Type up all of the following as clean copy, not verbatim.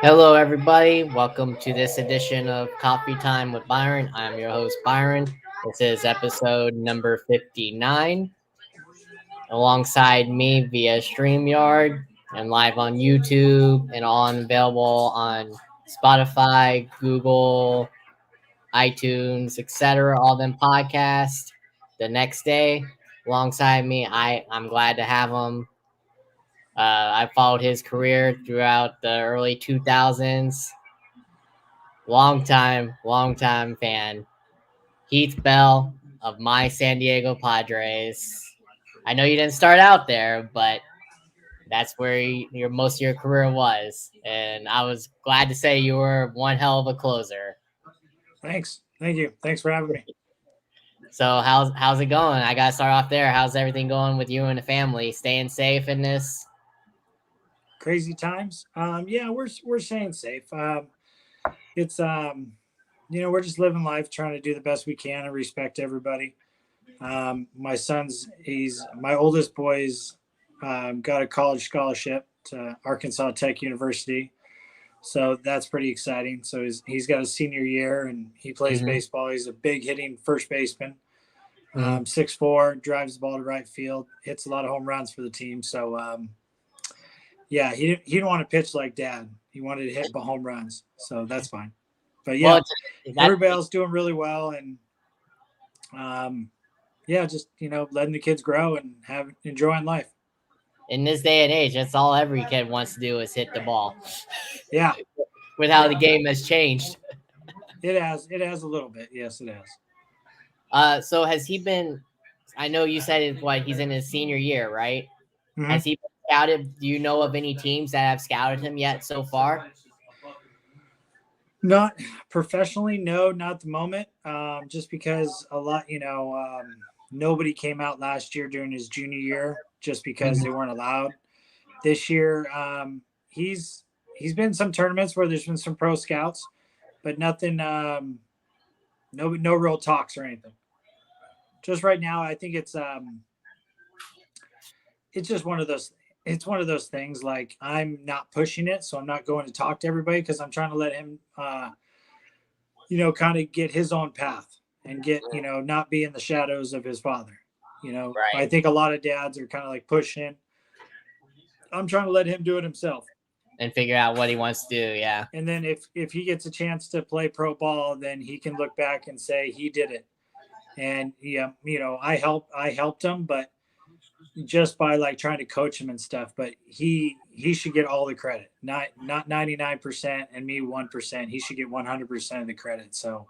Hello, everybody. Welcome to this edition of Coffee Time with Byron. I'm your host, Byron. This is episode number 59. Alongside me via StreamYard and live on YouTube and on available on Spotify, Google, iTunes, etc. All them podcasts. The next day, alongside me, I'm glad to have him. I followed his career throughout the early 2000s. Long time fan. Heath Bell of my San Diego Padres. I know you didn't start out there, but that's where your most of your career was, and I was glad to say you were one hell of a closer. Thanks. Thank you. Thanks for having me. So how's it going? I gotta start off there. How's everything going with you and the family? Staying safe in this? Crazy times. Yeah, we're staying safe. It's we're just living life, trying to do the best we can and respect everybody. He's my oldest boy's got a college scholarship to Arkansas Tech University, so that's pretty exciting. So he's got a senior year and he plays baseball. He's a big hitting first baseman. 6'4", drives the ball to right field, hits a lot of home runs for the team. So yeah, he didn't want to pitch like dad. He wanted to hit home runs, so that's fine. But yeah, everybody else doing really well, and yeah, just letting the kids grow and enjoying life. In this day and age, that's all every kid wants to do is hit the ball. Yeah, with how the game has changed. It has a little bit. Yes, it has. So has he been? I know you said he's in his senior year, right? Mm-hmm. Has he been scouted? Do you know of any teams that have scouted him yet so far? Not professionally, no, not at the moment. Just because a lot, nobody came out last year during his junior year, just because they weren't allowed. This year, he's been in some tournaments where there's been some pro scouts, but nothing, no real talks or anything. Just right now, I think it's just one of those. It's one of those things. Like, I'm not pushing it, so I'm not going to talk to everybody because I'm trying to let him, kind of get his own path and get, not be in the shadows of his father. Right. I think a lot of dads are kind of like pushing. I'm trying to let him do it himself and figure out what he wants to do. Yeah. And then if he gets a chance to play pro ball, then he can look back and say he did it. And yeah, I helped him, but just by like trying to coach him and stuff. But he should get all the credit, not 99% and me 1%. He should get 100% of the credit. So,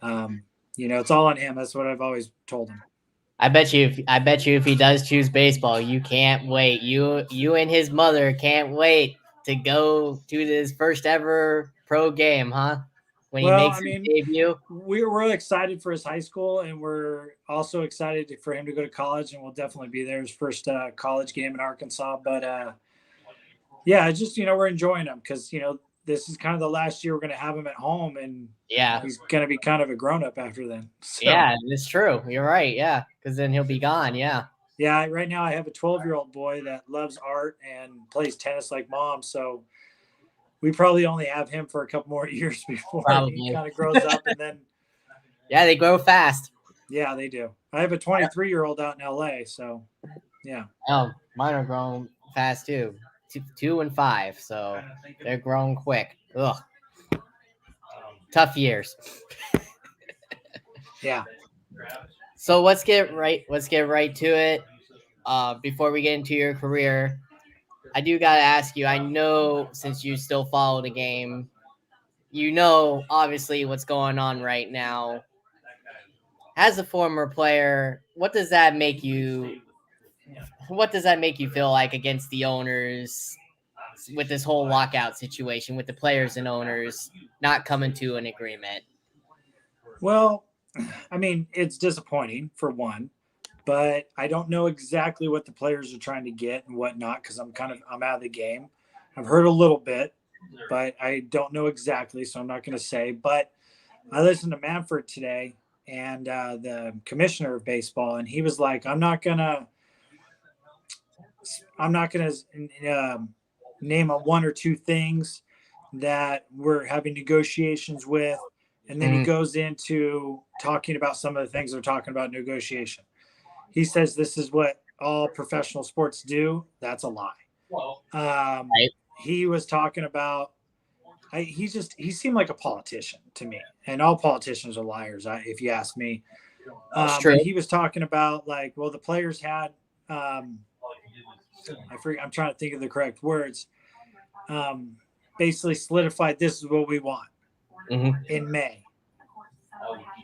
it's all on him. That's what I've always told him. I bet you if he does choose baseball, you can't wait. You and his mother can't wait to go to this first ever pro game, huh? When he makes his debut. We're excited for his high school, and we're also excited for him to go to college, and we'll definitely be there. His first college game in Arkansas. But yeah, just we're enjoying him because this is kind of the last year we're going to have him at home, and he's going to be kind of a grown up after then. So, yeah, it's true. You're right. Yeah, because then he'll be gone. Yeah. Yeah. Right now, I have a 12-year-old boy that loves art and plays tennis like mom. So we probably only have him for a couple more years before he kind of grows up, and then. Yeah, they grow fast. Yeah, they do. I have a 23-year-old out in LA, so yeah. Oh, mine are growing fast too. 2 and 5, so they're growing quick. Ugh. Tough years. Yeah. So let's get right to it. Before we get into your career, I do gotta ask you. I know since you still follow the game, obviously what's going on right now. As a former player, what does that make you feel like against the owners with this whole lockout situation with the players and owners not coming to an agreement? Well, I mean, it's disappointing for one, but I don't know exactly what the players are trying to get and whatnot because I'm out of the game. I've heard a little bit, but I don't know exactly, so I'm not going to say. But I listened to Manfred today and the commissioner of baseball, and he was like, I'm not going to I'm not going to name a one or two things that we're having negotiations with. And then he goes into talking about some of the things they're talking about negotiation. He says this is what all professional sports do. That's a lie. Right. He was talking about he seemed like a politician to me, and all politicians are liars, if you ask me. It's true. But he was talking about like, well, the players had I'm trying to think of the correct words. Basically solidified this is what we want in May.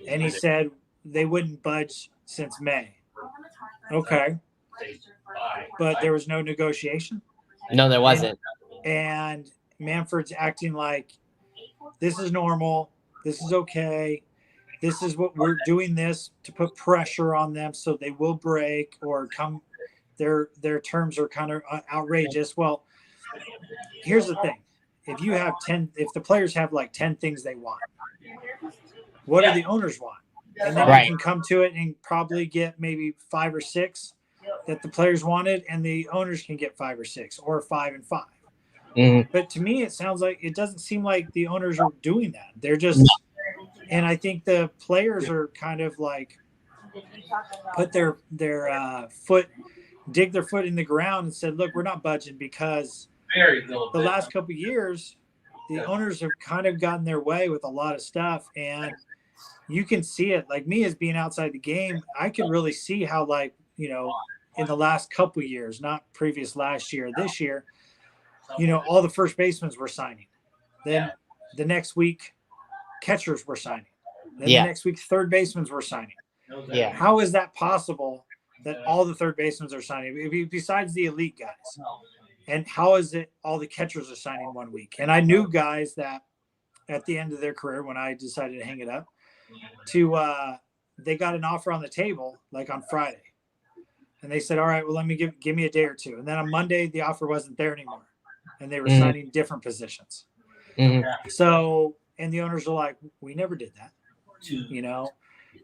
And he said they wouldn't budge since May. Okay. But there was no negotiation. No, there wasn't. And Manfred's acting like this is normal. This is okay. This is what we're doing this to put pressure on them so they will break or come. Their terms are kind of outrageous. Well, here's the thing. If you have 10, if the players have like 10 things they want, what do the owners want? And then you can come to it and probably get maybe 5 or 6 that the players wanted, and the owners can get 5 or 6 or 5 and 5. But to me, it doesn't seem like the owners are doing that. They're just, and I think the players are kind of like put their dig their foot in the ground and said, look, we're not budging because the last couple of years, the owners have kind of gotten their way with a lot of stuff. And you can see it. Like me as being outside the game, I can really see how, like, you know, in the last couple of years, not previous last year, this year, you know, all the first basemen were signing. Then the next week, catchers were signing. Then the next week, third basemen were signing. Yeah. How is that possible that all the third basemen are signing besides the elite guys? And how is it all the catchers are signing one week? And I knew guys that at the end of their career, when I decided to hang it up, they got an offer on the table like on Friday. And they said, all right, well, let me give me a day or two. And then on Monday, the offer wasn't there anymore. And they were signing different positions. So, and the owners are like, we never did that, you know?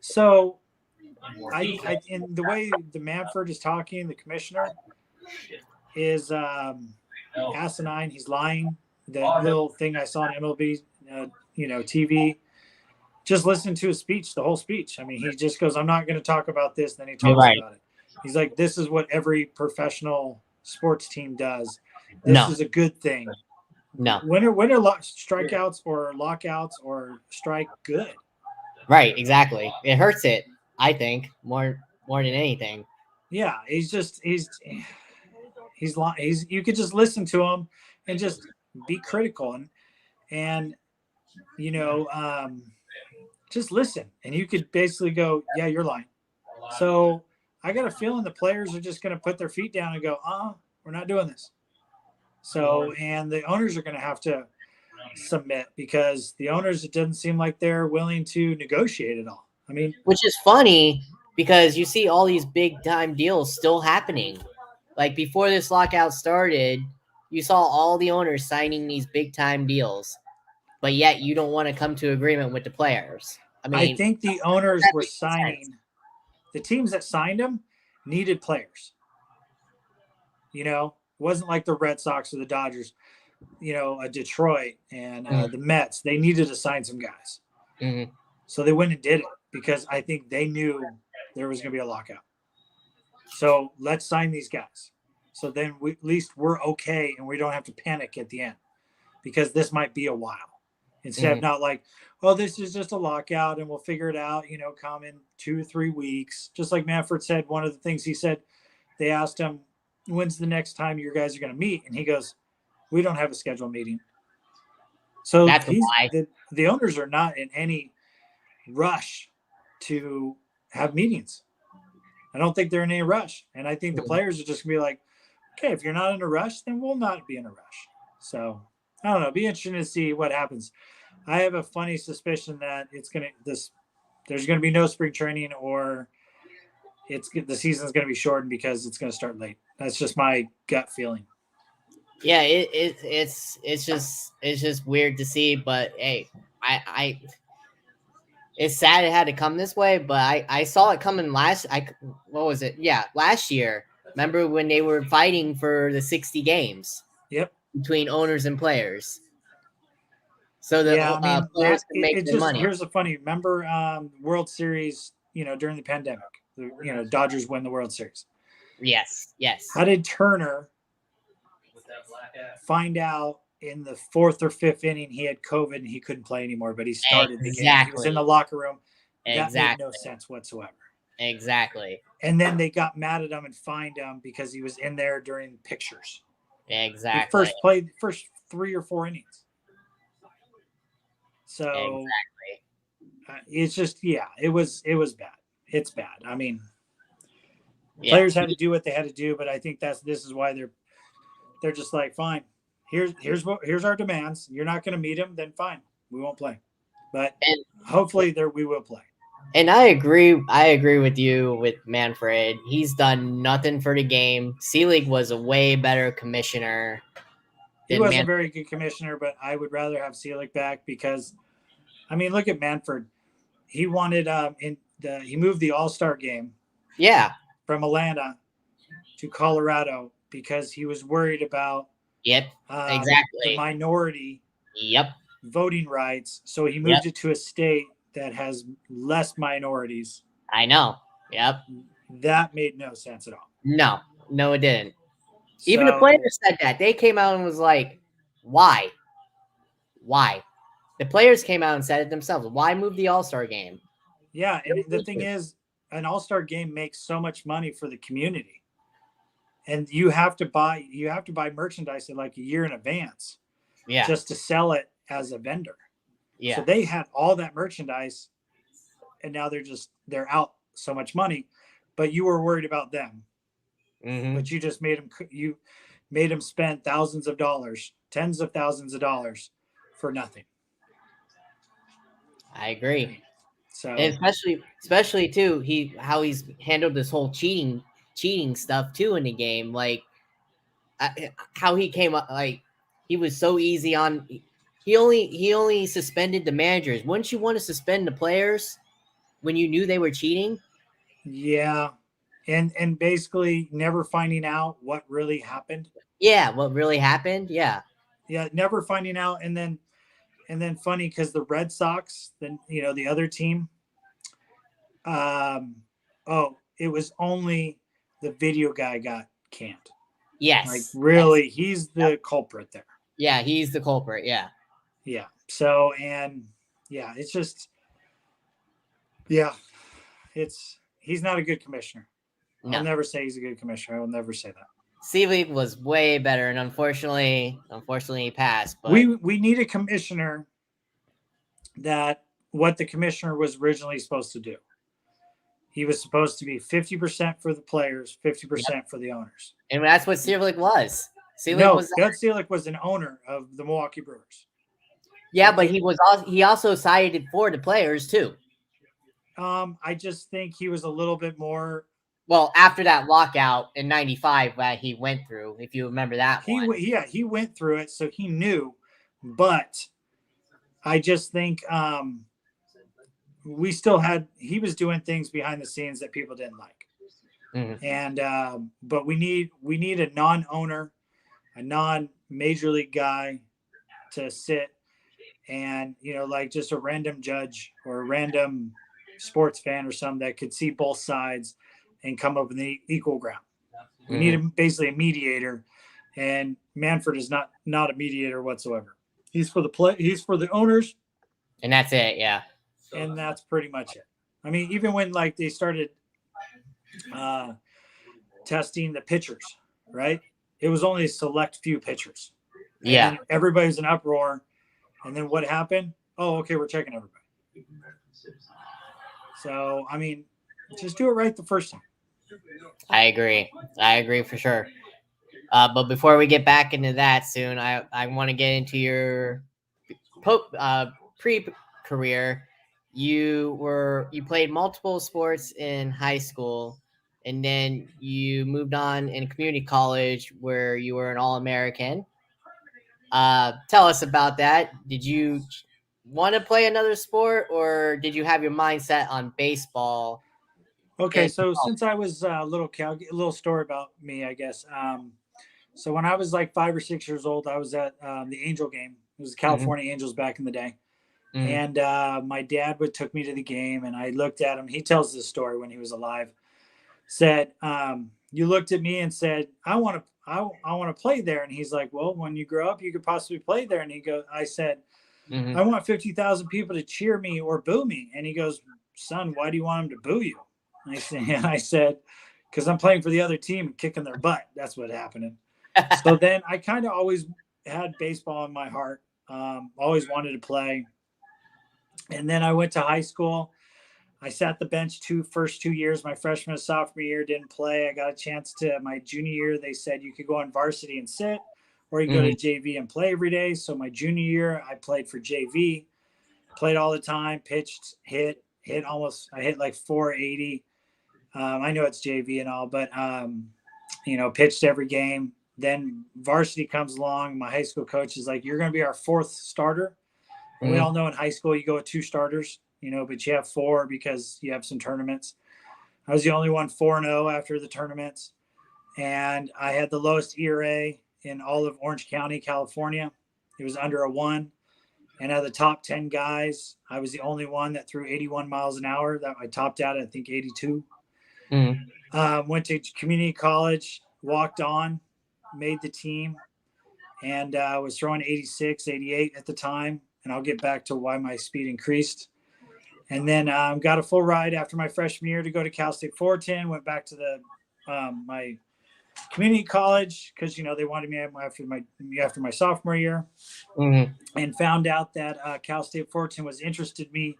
So I in the way the Manfred is talking, the commissioner is asinine. He's lying. The little thing I saw on MLB, TV, just listen to his speech, the whole speech. I mean, he just goes, I'm not going to talk about this. Then he talks about it. He's like, this is what every professional sports team does. This is a good thing. No. When are strikeouts or lockouts or strike good? Right, exactly. It hurts it, I think, more than anything. Yeah, he's you could just listen to him and just be critical and just listen, and you could basically go, yeah, you're lying. So I got a feeling the players are just going to put their feet down and go, we're not doing this. So, and the owners are going to have to submit because the owners, it doesn't seem like they're willing to negotiate at all. I mean, which is funny because you see all these big time deals still happening. Like before this lockout started, you saw all the owners signing these big time deals, but yet you don't want to come to agreement with the players. I mean, I think the owners were signing. The teams that signed them needed players. You know, it wasn't like the Red Sox or the Dodgers, Detroit and the Mets. They needed to sign some guys. So they went and did it because I think they knew there was going to be a lockout. So let's sign these guys. So then at least we're okay and we don't have to panic at the end because this might be a while. Instead of not like, well, this is just a lockout and we'll figure it out, come in 2 or 3 weeks. Just like Manfred said, one of the things he said, they asked him, when's the next time your guys are going to meet? And he goes, we don't have a scheduled meeting. So the owners are not in any rush to have meetings. I don't think they're in any rush. And I think the players are just going to be like, okay, if you're not in a rush, then we'll not be in a rush. So I don't know. It'll be interesting to see what happens. I have a funny suspicion that there's going to be no spring training or the season's going to be shortened because it's going to start late. That's just my gut feeling. Yeah, it's just weird to see, but hey, I it's sad it had to come this way, but I saw it coming last year. Remember when they were fighting for the 60 games Yep. between owners and players, so the Yeah, I mean players that could make it their just money. here's the funny. Remember World Series, during the pandemic, Dodgers win the World Series. Yes, yes. How did Turner find out in the fourth or fifth inning he had COVID and he couldn't play anymore, but he started the game? He was in the Exactly. locker room. That made no Exactly. sense whatsoever. Exactly. And then they got mad at him and fined him because he was in there during pictures. He Exactly. first played first 3 or 4 innings. So Exactly. it's just it was bad. It's bad. I mean, Yeah. players had to do what they had to do, but I think this is why they're just like, fine, here's our demands. You're not going to meet them, then fine, we won't play. But And hopefully there we will play. and I agree. I agree with you with Manfred. He's done nothing for the game. Selig was a way better commissioner He than was a Manfred. very good commissioner, but I would rather have Selig back because, I mean, look at Manfred. He wanted he moved the All-Star game Yeah. from Atlanta to Colorado because he was worried about Yep. the Exactly. minority Yep. voting rights. So he Yep. moved it to a state that has less minorities. I know. Yep. That made no sense at all. No. No, it didn't. Even the So players said that. They came out and was like, "Why? Why?" The players came out and said it themselves. Why move the All Star game? yeah, and the thing is, an All-Star game makes so much money for the community, and you have to buy merchandise in like a year in advance Yeah. just to sell it as a vendor. So Yeah. they had all that merchandise, and now they're out so much money, but you were worried about them. Mm-hmm. But you made them spend thousands of dollars, tens of thousands of dollars for nothing. I agree. And So especially too, how he's handled this whole cheating stuff too in the game. Like how he came up, like he was so easy on. He only suspended the managers. Wouldn't you want to suspend the players when you knew they were cheating? yeah, and basically never finding out what really happened. Yeah, what really happened? Yeah, Yeah, never finding out, and then funny because the Red Sox, then the other team, um, oh, it was only the video guy got canned. Like yes, yes, really, he's the culprit there. yeah. He's the culprit. Yeah, Yeah. So and yeah, it's just yeah, he's not a good commissioner. I'll no. never say he's a good commissioner. I will never say that. Seaweed was way better, and unfortunately, he passed. But We need a commissioner that what the commissioner was originally supposed to do. He was supposed to be 50% for the players, yep, 50% for the owners. and that's what Seaweed was. Seaweed No, was. Bud Selig was an owner of the Milwaukee Brewers. Yeah, but he also sided for the players too. I just think he was a little bit more. Well, after that lockout in '95 that he went through, if you remember that one. He went through it, so he knew. But I just think we still had he was doing things behind the scenes that people didn't like, and but we need a non-owner, a non-major league guy to sit and like just a random judge or a random sports fan or something that could see both sides and come up with an equal ground. We need basically a mediator, and Manfred is not a mediator whatsoever. He's for the play. He's for the owners, And that's it. Yeah. and that's pretty much it. I mean, even when like they started uh, testing the pitchers, right? It was only a select few pitchers, and Yeah. then everybody was in uproar. And then what happened? Oh, okay, we're checking everybody. So I mean, just do it right the first time. I agree. I agree for sure. But before we get back into that soon, I want to get into your pre-career. You played multiple sports in high school, and then you moved on in community college where you were an All-American. Tell us about that. Did you want to play another sport, or did you have your mindset on baseball Okay, Get so since I was a a little story about me, I guess. So when I was like 5 or 6 years old, I was at the Angel game. It was the Mhm, California Angels back in the day, mhm, and my dad would took me to the game, and I looked at him. He tells this story when he was alive. Said, "You looked at me and said, I want to play there." And he's like, "Well, when you grow up, you could possibly play there." And I said, mhm. "I want 50,000 people to cheer me or boo me." And he goes, "Son, why do you want them to boo you?" And I said, "Because I'm playing for the other team and kicking their butt. That's what happened." So then I kind of always had baseball in my heart. Always wanted to play. And then I went to high school. I sat the bench first 2 years. My freshman and sophomore year didn't play. I got a chance to my junior year. They said you could go on varsity and sit, or you go to Mhm, JV and play every day. So my junior year, I played for JV, played all the time, pitched, hit almost. I hit like 480. I know it's JV and all, but pitched every game. Then varsity comes along. My high school coach is like, "You're going to be our fourth starter." And we mhm, all know in high school you go with two starters, but you have four because you have some tournaments. I was the only one 4-0 after the tournaments, and I had the lowest ERA in all of Orange County, California. It was under a one. And out of the top 10 guys, I was the only one that threw 81 miles an hour. That I topped out at, I think, 82. mhm. Went to community college, walked on, made the team, and was throwing 86, 88 at the time. And I'll get back to why my speed increased. And then got a full ride after my freshman year to go to Cal State Fullerton. Went back to my community college because they wanted me after my sophomore year, Mhm. and found out that Cal State Fullerton was interested in me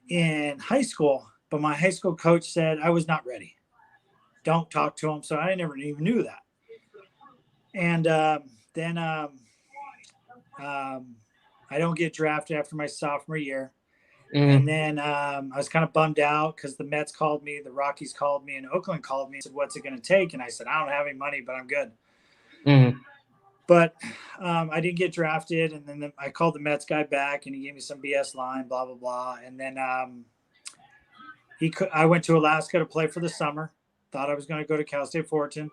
in high school, but my high school coach said I was not ready. Don't talk to him. So I never even knew that. And then um, I don't get drafted after my sophomore year. And Mhm. then I was kind of bummed out because the Mets called me, the Rockies called me, and Oakland called me and said, "What's it going to take?" And I said, "I don't have any money, but I'm good." Mhm. But I didn't get drafted. And then I called the Mets guy back, and he gave me some BS line, blah blah blah. And then I went to Alaska to play for the summer. Thought I was going to go to Cal State Fullerton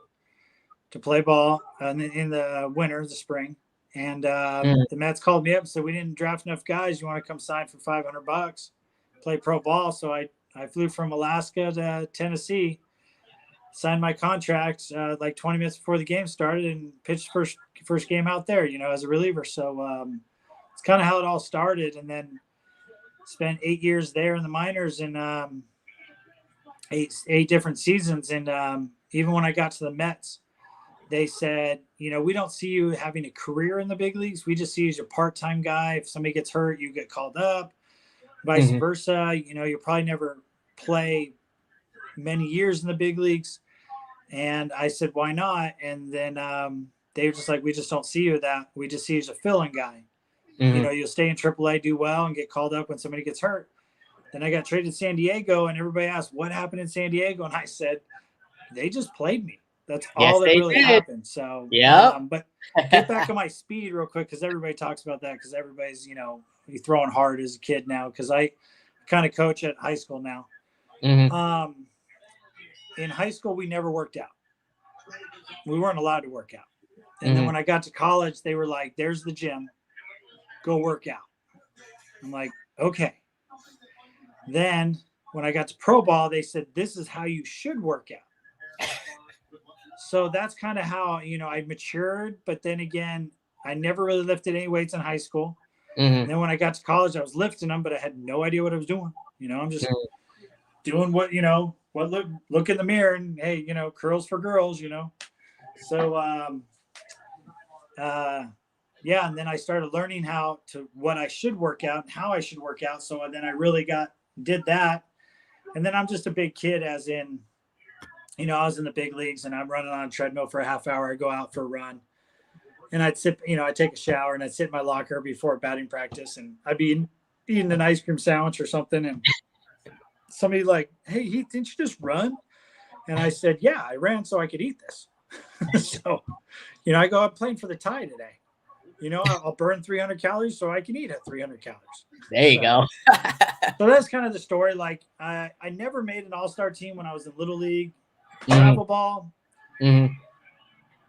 to play ball in the winter, the spring. And Mhm. the Mets called me up and said, "We didn't draft enough guys. You want to come sign for $500, play pro ball?" So I flew from Alaska to Tennessee, signed my contract like 20 minutes before the game started, and pitched first game out there, as a reliever. So it's kind of how it all started. And then spent 8 years there in the minors, and eight different seasons. And even when I got to the Mets, they said, "We don't see you having a career in the big leagues. We just see you as a part-time guy. If somebody gets hurt, you get called up, vice Mhm. versa. You'll probably never play many years in the big leagues." And I said, "Why not?" And then they were just like, "We just don't see you that. We just see you as a fill-in guy. Mhm. You'll stay in AAA, do well, and get called up when somebody gets hurt." Then I got traded to San Diego, and everybody asked, "What happened in San Diego?" And I said, "They just played me. That's Yes, all that they really did. happened." So, Yep. but get back on my speed real quick because everybody talks about that because everybody's throwing hard as a kid now because I kind of coach at high school now. Mhm. Um, in high school, we never worked out. We weren't allowed to work out. And then when Mhm. I got to college, they were like, "There's the gym. Go work out." I'm like, "Okay." Then when I got to pro ball, they said, "This is how you should work out." So that's kind of how I matured. But then again, I never really lifted any weights in high school. And Mhm. then when I got to college, I was lifting them, but I had no idea what I was doing. I'm just Mhm. doing what look in the mirror and, hey, curls for girls. So uh, yeah, and then I started learning what I should work out and how I should work out. So then I really did that. And then I'm just a big kid, as in, I was in the big leagues and I'm running on a treadmill for a half hour. I go out for a run and I'd sit, I'd take a shower and I'd sit in my locker before batting practice and I'd be eating an ice cream sandwich or something. And somebody like, "Hey, Heath, didn't you just run?" And I said, "Yeah, I ran so I could eat this." So, I go, "I'm playing for the tie today." I'll burn 300 calories so I can eat at 300 calories. There you go. So that's kind of the story. Like I never made an all-star team when I was in Little League. Mhm. Travel ball, Mhm.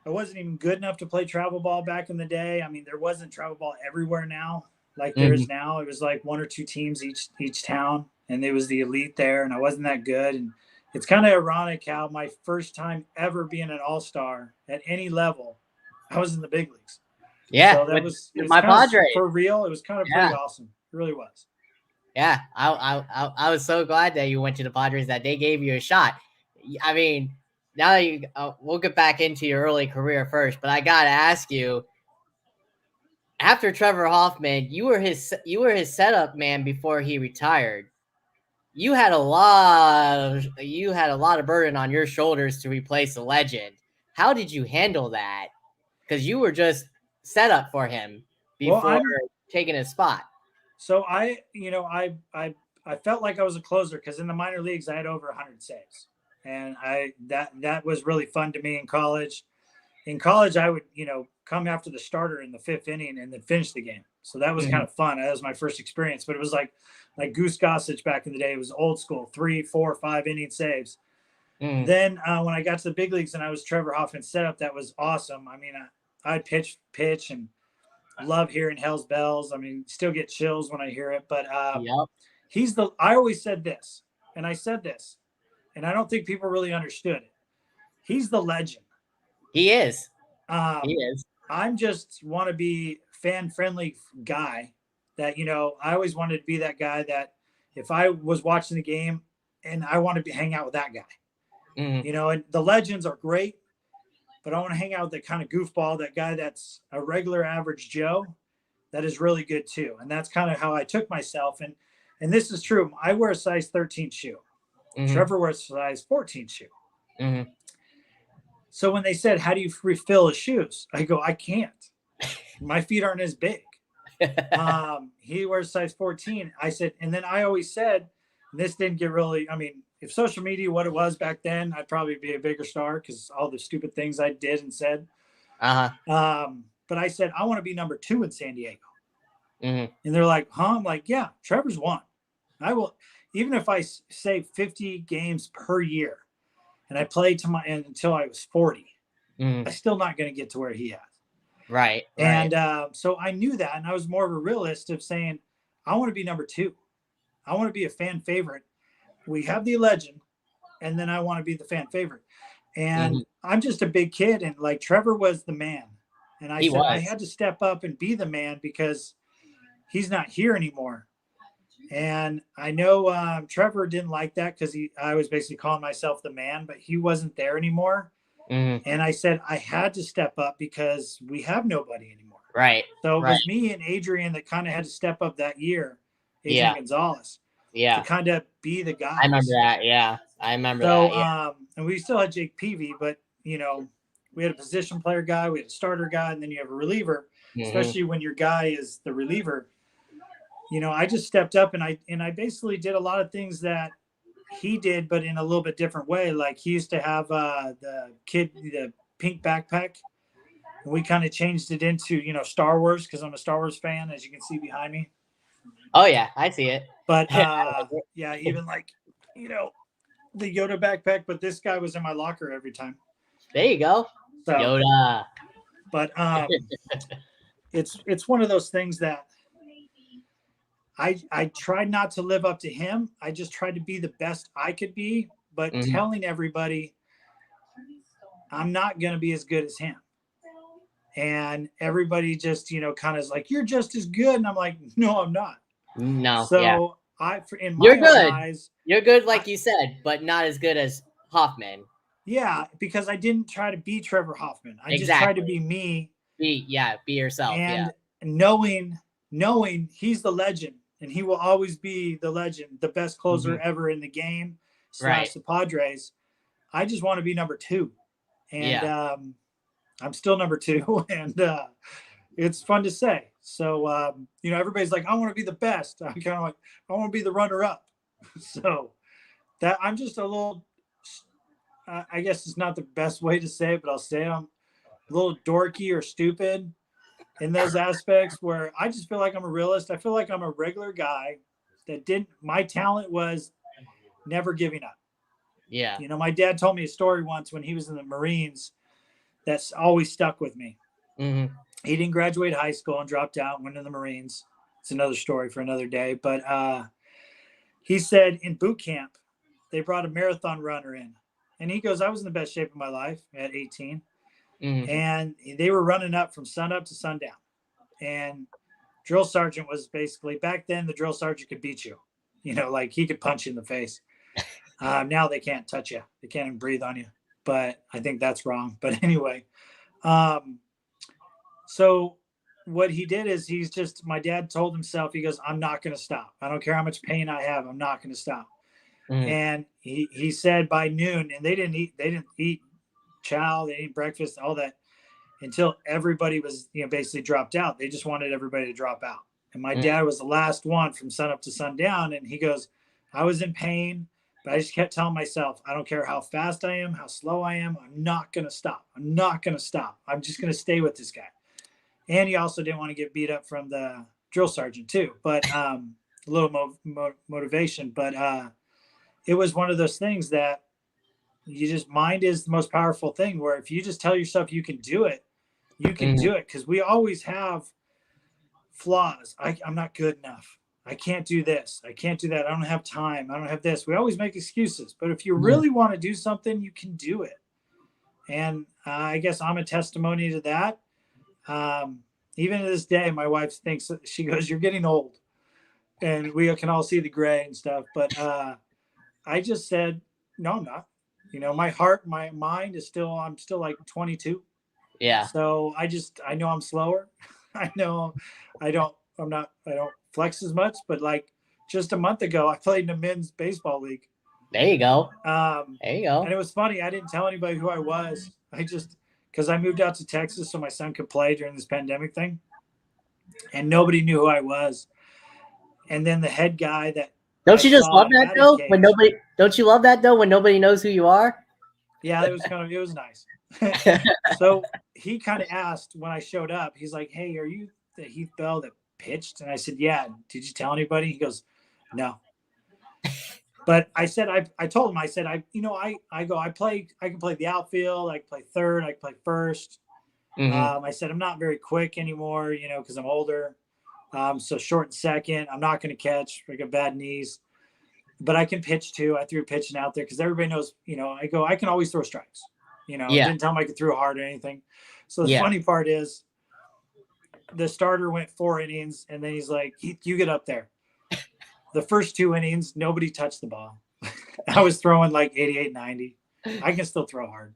I wasn't even good enough to play travel ball back in the day. I mean, there wasn't travel ball everywhere now like there is Mhm. now. It was like one or two teams each town, and it was the elite there, and I wasn't that good. And it's kind of ironic how my first time ever being an all-star at any level, I was in the big leagues. Yeah, So with it was my kind of Padres. for real. It was kind of Yeah. pretty awesome. It really was. Yeah, I was so glad that you went to the Padres, that they gave you a shot. I mean, now that you, we'll get back into your early career first, but I gotta ask you, after Trevor Hoffman, you were his setup man before he retired. You had a lot of burden on your shoulders to replace the legend. How did you handle that? Because you were just set up for him Well, before taking his spot. so I felt like I was a closer because in the minor leagues I had over 100 saves, and that was really fun to me in college. In college, I would come after the starter in the fifth inning and then finish the game. So that was kind Mhm. of fun. That was my first experience, but it was like Goose Gossage back in the day. It was old school, 3, 4, 5 inning saves. Mhm. Then when I got to the big leagues and I was Trevor Hoffman's setup, that was awesome. I mean, I pitch, and love hearing Hell's Bells. I mean, still get chills when I hear it. But Yep, I always said this, and I said this, and I don't think people really understood it. He's the legend. he is. He Um, is. I'm just want to be fan friendly guy that, I always wanted to be that guy that if I was watching the game and I want to hang out with that guy, Mhm. and the legends are great, but I want to hang out with that kind of goofball, that guy that's a regular average Joe that is really good too. And that's kind of how I took myself. And this is true. I wear a size 13 shoe. Mhm. Trevor wears a size 14 shoe. Mhm. So when they said, "How do you refill his shoes?" I go, "I can't. My feet aren't as big." He wears size 14. I said, and then I always said, and this didn't get really, I mean, if social media what it was back then, I'd probably be a bigger star because all the stupid things I did and said. Uh-huh. But I said, I want to be number 2 in San Diego. Mhm. And they're like, huh? I'm like, yeah, Trevor's one. I will, even if I say 50 games per year and I played to until I was 40, Mhm. I'm still not going to get to where he is. Right, right. And so I knew that. And I was more of a realist of saying, I want to be number 2. I want to be a fan favorite. We have the legend, and then I want to be the fan favorite. And Mhm. I'm just a big kid, and like Trevor was the man. And I He said, I was. had to step up and be the man because he's not here anymore. And I know Trevor didn't like that because I was basically calling myself the man, but he wasn't there anymore. Mhm. And I said I had to step up because we have nobody anymore. Right, So it right. was me and Adrian that kind of had to step up that year, Adrian Yeah, Gonzalez, to yeah. kind of be the I remember guys. that, yeah. I remember So, that, yeah. and we still had Jake Peavy, but we had a position player guy, we had a starter guy, and then you have a reliever. Mhm. Especially when your guy is the reliever, I just stepped up and I basically did a lot of things that he did, but in a little bit different way. Like he used to have the pink backpack, and we kind of changed it into Star Wars because I'm a Star Wars fan, as you can see behind me. Oh, yeah, I see it. But I like it. yeah, even like you know the Yoda backpack, but this guy was in my locker every time. There you go. So, Yoda. but it's one of those things that I tried not to live up to him. I just tried to be the best I could be, but Mhm. telling everybody I'm not going to be as good as him. And everybody just kind of is like, you're just as good, and I'm like, no, I'm not. No, yeah. So in You're my own good. eyes, You're good, I, like you said, but not as good as Hoffman. yeah, because I didn't try to be Trevor Hoffman. I just tried to Exactly. be me, Be yourself, yeah. and knowing he's the legend and he will always be the legend, the best closer Mhm. ever in the game Right. / the Padres. I just want to be number 2, and Yeah. I'm still number 2, and it's fun to say. So everybody's like, I want to be the best. I'm kind of like, I want to be the runner up. So that I'm just a little. I guess it's not the best way to say it, but I'll say I'm a little dorky or stupid. in those aspects where I just feel like I'm a realist. I feel like I'm a regular guy that didn't, my talent was never giving up. Yeah. You know, my dad told me a story once when he was in the Marines that's always stuck with me. Mm-hmm. He didn't graduate high school and dropped out, went in the Marines. It's another story for another day. But he said in boot camp, they brought a marathon runner in. And he goes, I was in the best shape of my life at 18. Mm-hmm. And they were running up from sunup to sundown. And drill sergeant was basically, back then, the drill sergeant could beat you. You know, like he could punch you in the face. Now they can't touch you. They can't even breathe on you. But I think that's wrong. But anyway, so what he did is he's just, my dad told himself, he goes, I'm not going to stop. I don't care how much pain I have. I'm not going to stop. Mm-hmm. And he said by noon, and they didn't eat chow, they didn't eat breakfast, all that until everybody was, you know, basically dropped out. They just wanted everybody to drop out. And my dad was the last one from sunup to sundown. And he goes, I was in pain, but I just kept telling myself, I don't care how fast I am, how slow I am. I'm not going to stop. I'm not going to stop. I'm just going to stay with this guy. And he also didn't want to get beat up from the drill sergeant too, but a little motivation. But it was one of those things that you just, mind is the most powerful thing, where if you just tell yourself you can do it, you can do it. Because we always have flaws. I'm not good enough. I can't do this. I can't do that. I don't have time. I don't have this. We always make excuses. But if you really want to do something, you can do it. And I guess I'm a testimony to that. Even to this day, my wife thinks, she goes, you're getting old. And we can all see the gray and stuff. But I just said, no, I'm not. You know, my heart, my mind is still, I'm still like 22. Yeah. So I know I'm slower. I know I don't flex as much, but like just a month ago, I played in a men's baseball league. There you go. There you go. And it was funny. I didn't tell anybody who I was. Because I moved out to Texas so my son could play during this pandemic thing. And nobody knew who I was. And then the head guy that, don't you just love that though? When nobody, don't you love that though? When nobody knows who you are? Yeah, it was nice. So he kind of asked when I showed up, he's like, hey, are you the Heath Bell that pitched? And I said, yeah. Did you tell anybody? He goes, no. But I said, I told him, I said, I can play the outfield. I can play third. I can play first. I said, I'm not very quick anymore, you know, because I'm older. So short and second, I'm not going to catch. I got bad knees, but I can pitch too. I threw pitching out there because everybody knows, you know, I can always throw strikes, you know, didn't tell him I could throw hard or anything. So the funny part is the starter went 4 innings and then he's like, you get up there. The first 2 innings, nobody touched the ball. I was throwing like 88, 90. I can still throw hard.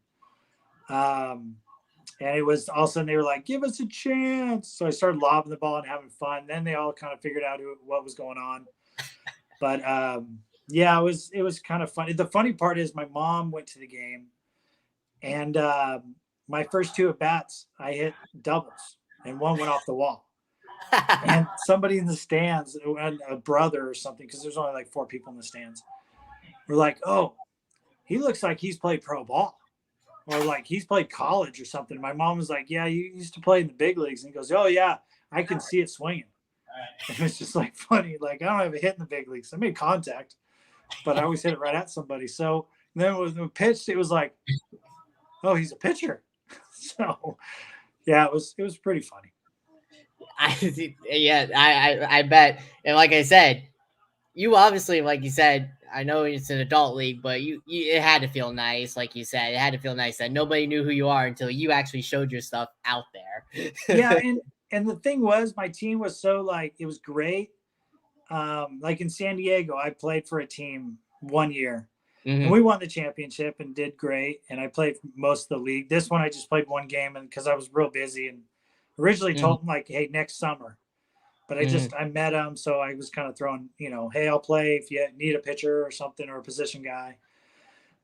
And it was all of a sudden they were like, give us a chance. So I started lobbing the ball and having fun. Then they all kind of figured out what was going on. But yeah, it was kind of funny. The funny part is my mom went to the game and my first 2 at bats, I hit doubles and one went off the wall. And somebody in the stands, a brother or something, because there's only like 4 people in the stands, were like, oh, he looks like he's played pro ball. Or like he's played college or something. My mom was like, yeah, you used to play in the big leagues. And he goes, oh, yeah, I can see it swinging. And it was just like funny. Like, I don't have a hit in the big leagues. I made contact, but I always hit it right at somebody. So then when we pitched, it was like, oh, he's a pitcher. So, yeah, it was pretty funny. I bet. And like I said, you obviously, like you said, I know it's an adult league, but you it had to feel nice, like you said. It had to feel nice that nobody knew who you are until you actually showed your stuff out there. Yeah, and the thing was, my team was so like, it was great. Like in San Diego, I played for a team 1 year. And we won the championship and did great. And I played most of the league. This one, I just played 1 game and because I was real busy and originally told him like, hey, next summer. But I met him. So I was kind of throwing, you know, hey, I'll play if you need a pitcher or something or a position guy.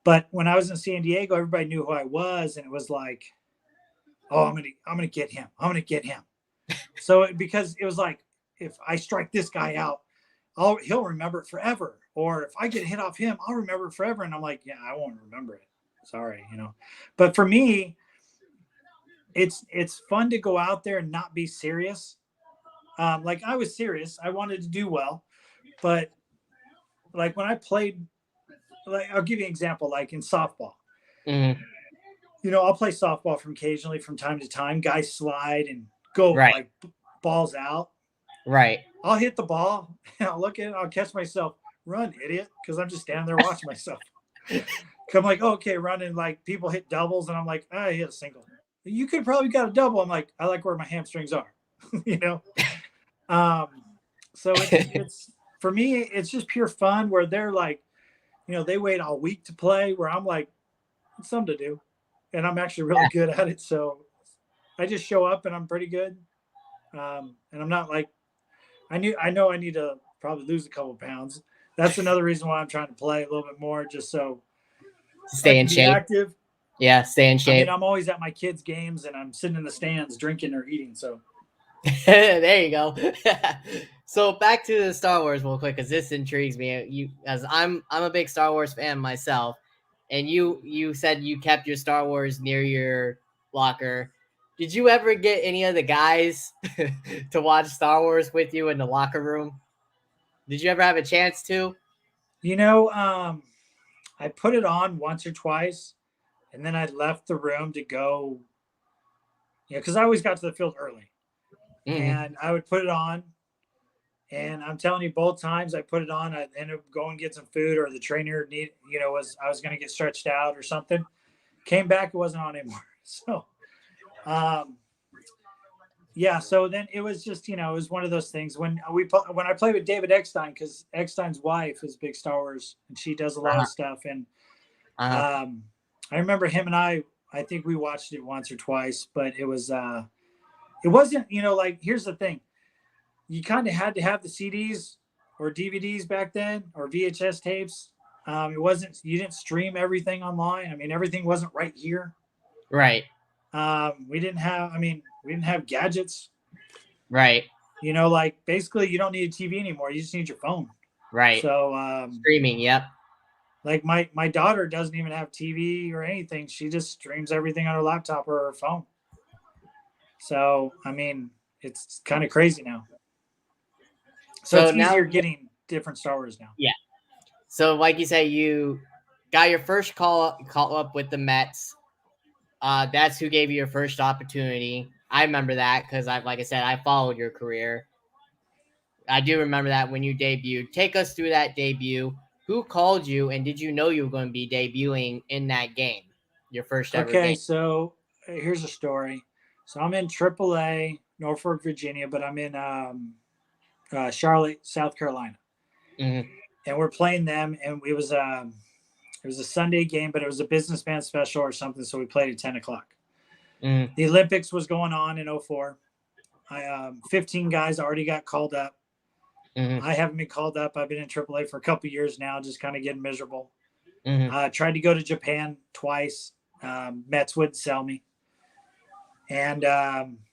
But when I was in San Diego, everybody knew who I was. And it was like, oh, I'm going to get him. I'm going to get him. So because it was like, if I strike this guy out, he'll remember it forever. Or if I get a hit off him, I'll remember it forever. And I'm like, yeah, I won't remember it. Sorry, you know. But for me, it's fun to go out there and not be serious. Like I was serious. I wanted to do well, but like when I played, like I'll give you an example. Like in softball, Mm-hmm. I'll play softball from occasionally from time to time. Guys slide and go Right. like balls out. Right. I'll hit the ball and I'll look at it. I'll catch myself, run, idiot, because I'm just standing there watching myself. I'm like, oh, okay, running. Like people hit doubles, and I'm like, I hit a single. You could probably got a double. I'm like, I like where my hamstrings are, you know. Um, so it's for me, it's just pure fun. Where they're like, they wait all week to play. Where I'm like, it's something to do, and I'm actually really good at it. So I just show up, and I'm pretty good. And I'm not like I know I need to probably lose a couple of pounds. That's another reason why I'm trying to play a little bit more, just so I Stay in can be shape. active. Yeah, stay in I mean, shape. I'm always at my kids' games and I'm sitting in the stands drinking or eating. So There you go. So back to the Star Wars real quick, because this intrigues me. You, as I'm a big Star Wars fan myself, and you said you kept your Star Wars near your locker. Did you ever get any of the guys to watch Star Wars with you in the locker room? Did you ever have a chance to? you know, um, I put it on once or twice, and then I left the room to go. Because I always got to the field early, Mm-hmm. and I would put it on. And I'm telling you, both times I put it on, I ended up going get some food, or the trainer was I was going to get stretched out or something. Came back, it wasn't on anymore. So, um, yeah. So then it was just it was one of those things when I play with David Eckstein, because Eckstein's wife is big Star Wars and she does a lot Uh-huh. of stuff. And Uh-huh. um, I remember him and I think we watched it once or twice, but it wasn't like here's the thing, you kind of had to have the CDs or DVDs back then, or VHS tapes. It wasn't you didn't stream everything online. I mean, everything wasn't right here. Right. We didn't have gadgets. Right. Like basically you don't need a TV anymore. You just need your phone. Right. So Streaming. Yep. like my daughter doesn't even have TV or anything. She just streams everything on her laptop or her phone. So I mean, it's kind of crazy now. So So it's now, easier getting different Star Wars now. yeah. So like you say, you got your first call up with the Mets. That's who gave you your first opportunity. I remember that because like I said, I followed your career. I do remember that when you debuted. Take us through that debut. Who called you, and did you know you were going to be debuting in that game, your first ever Okay, game? so here's a story. So I'm in AAA, Norfolk, Virginia, but I'm in Charlotte, South Carolina, Mm-hmm. and we're playing them. And it was a Sunday game, but it was a businessman special or something. So we played at 10 o'clock. Mm-hmm. The Olympics was going on in '04. 15 guys already got called up. Mm-hmm. I haven't been called up. I've been in AAA for a couple years now, just kind of getting miserable. Mm-hmm. Tried to go to Japan twice. Mets wouldn't sell me, and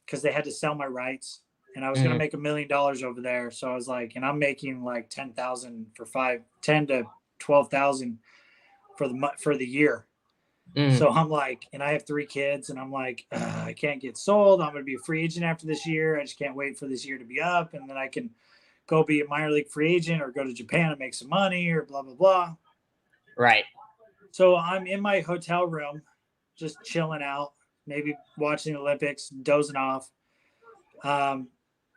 because they had to sell my rights, and I was going to Mm-hmm. make $1 million over there. So I was like, and I'm making like 10,000 for 10 to 12,000 for the year. Mm-hmm. So I'm like, and I have 3 kids, and I'm like, I can't get sold. I'm going to be a free agent after this year. I just can't wait for this year to be up, and then I can go be a minor league free agent or go to Japan and make some money or blah blah blah. Right. So I'm in my hotel room, just chilling out, maybe watching the Olympics, dozing off. I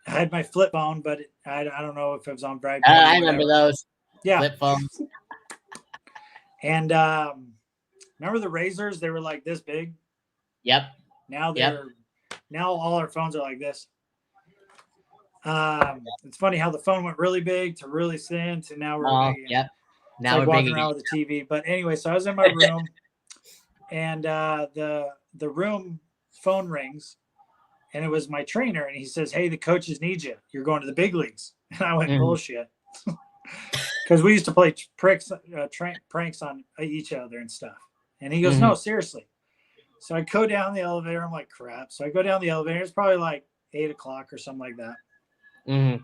had my flip phone, but I don't know if it was on vibrate or I remember whatever. those Yeah, flip phones. and remember the razors? They were like this big. Yep. Now Yep. now all our phones are like this. It's funny how the phone went really big to really thin to now we're Yep. it's Now like we're big walking again. around with a TV. But anyway, so I was in my room, and the room phone rings, and it was my trainer, and he says, "Hey, the coaches need you. You're going to the big leagues." And I went, Mm-hmm. "Bullshit," because we used to play pranks on each other and stuff. And he goes, Mm-hmm. "No, seriously." So I go down the elevator. I'm like, "Crap!" So I go down the elevator. It's probably like 8 o'clock or something like that. Mm-hmm.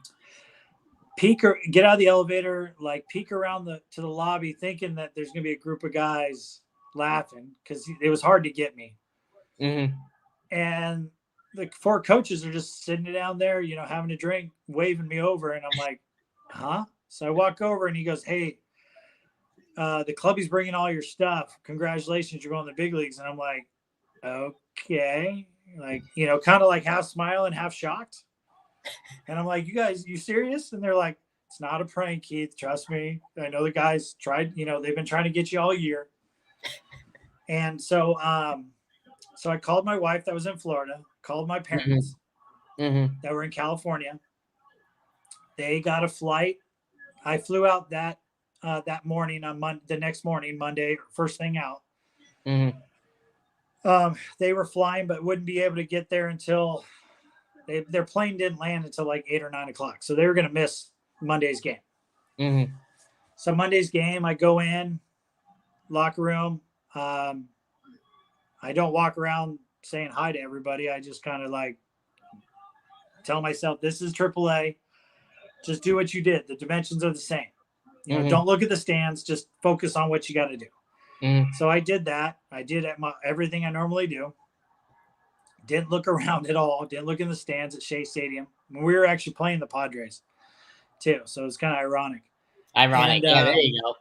Get out of the elevator, like peek around to the lobby, thinking that there's gonna be a group of guys laughing because it was hard to get me. Mm-hmm. And the 4 coaches are just sitting down there, having a drink, waving me over. And I'm like, huh? So I walk over and he goes, hey, the clubby's bringing all your stuff. Congratulations, you're going to the big leagues. And I'm like, okay. Like, kind of like half smiling, half shocked. And I'm like, you guys, you serious? And they're like, it's not a prank, Keith. Trust me. I know the guys tried, they've been trying to get you all year. And so I called my wife that was in Florida, called my parents that were in California. They got a flight. I flew out that morning on the next morning, Monday, first thing out. They were flying, but wouldn't be able to get there until their plane didn't land until like 8 or 9 o'clock. So they were going to miss Monday's game. So Monday's game, I go in, locker room. I don't walk around saying hi to everybody. I just kind of like tell myself, this is AAA. Just do what you did. The dimensions are the same. Don't look at the stands. Just focus on what you got to do. So I did that. I did everything I normally do. Didn't look around at all. Didn't look in the stands at Shea Stadium. We were actually playing the Padres too. So it's kind of ironic. And, yeah, there you go.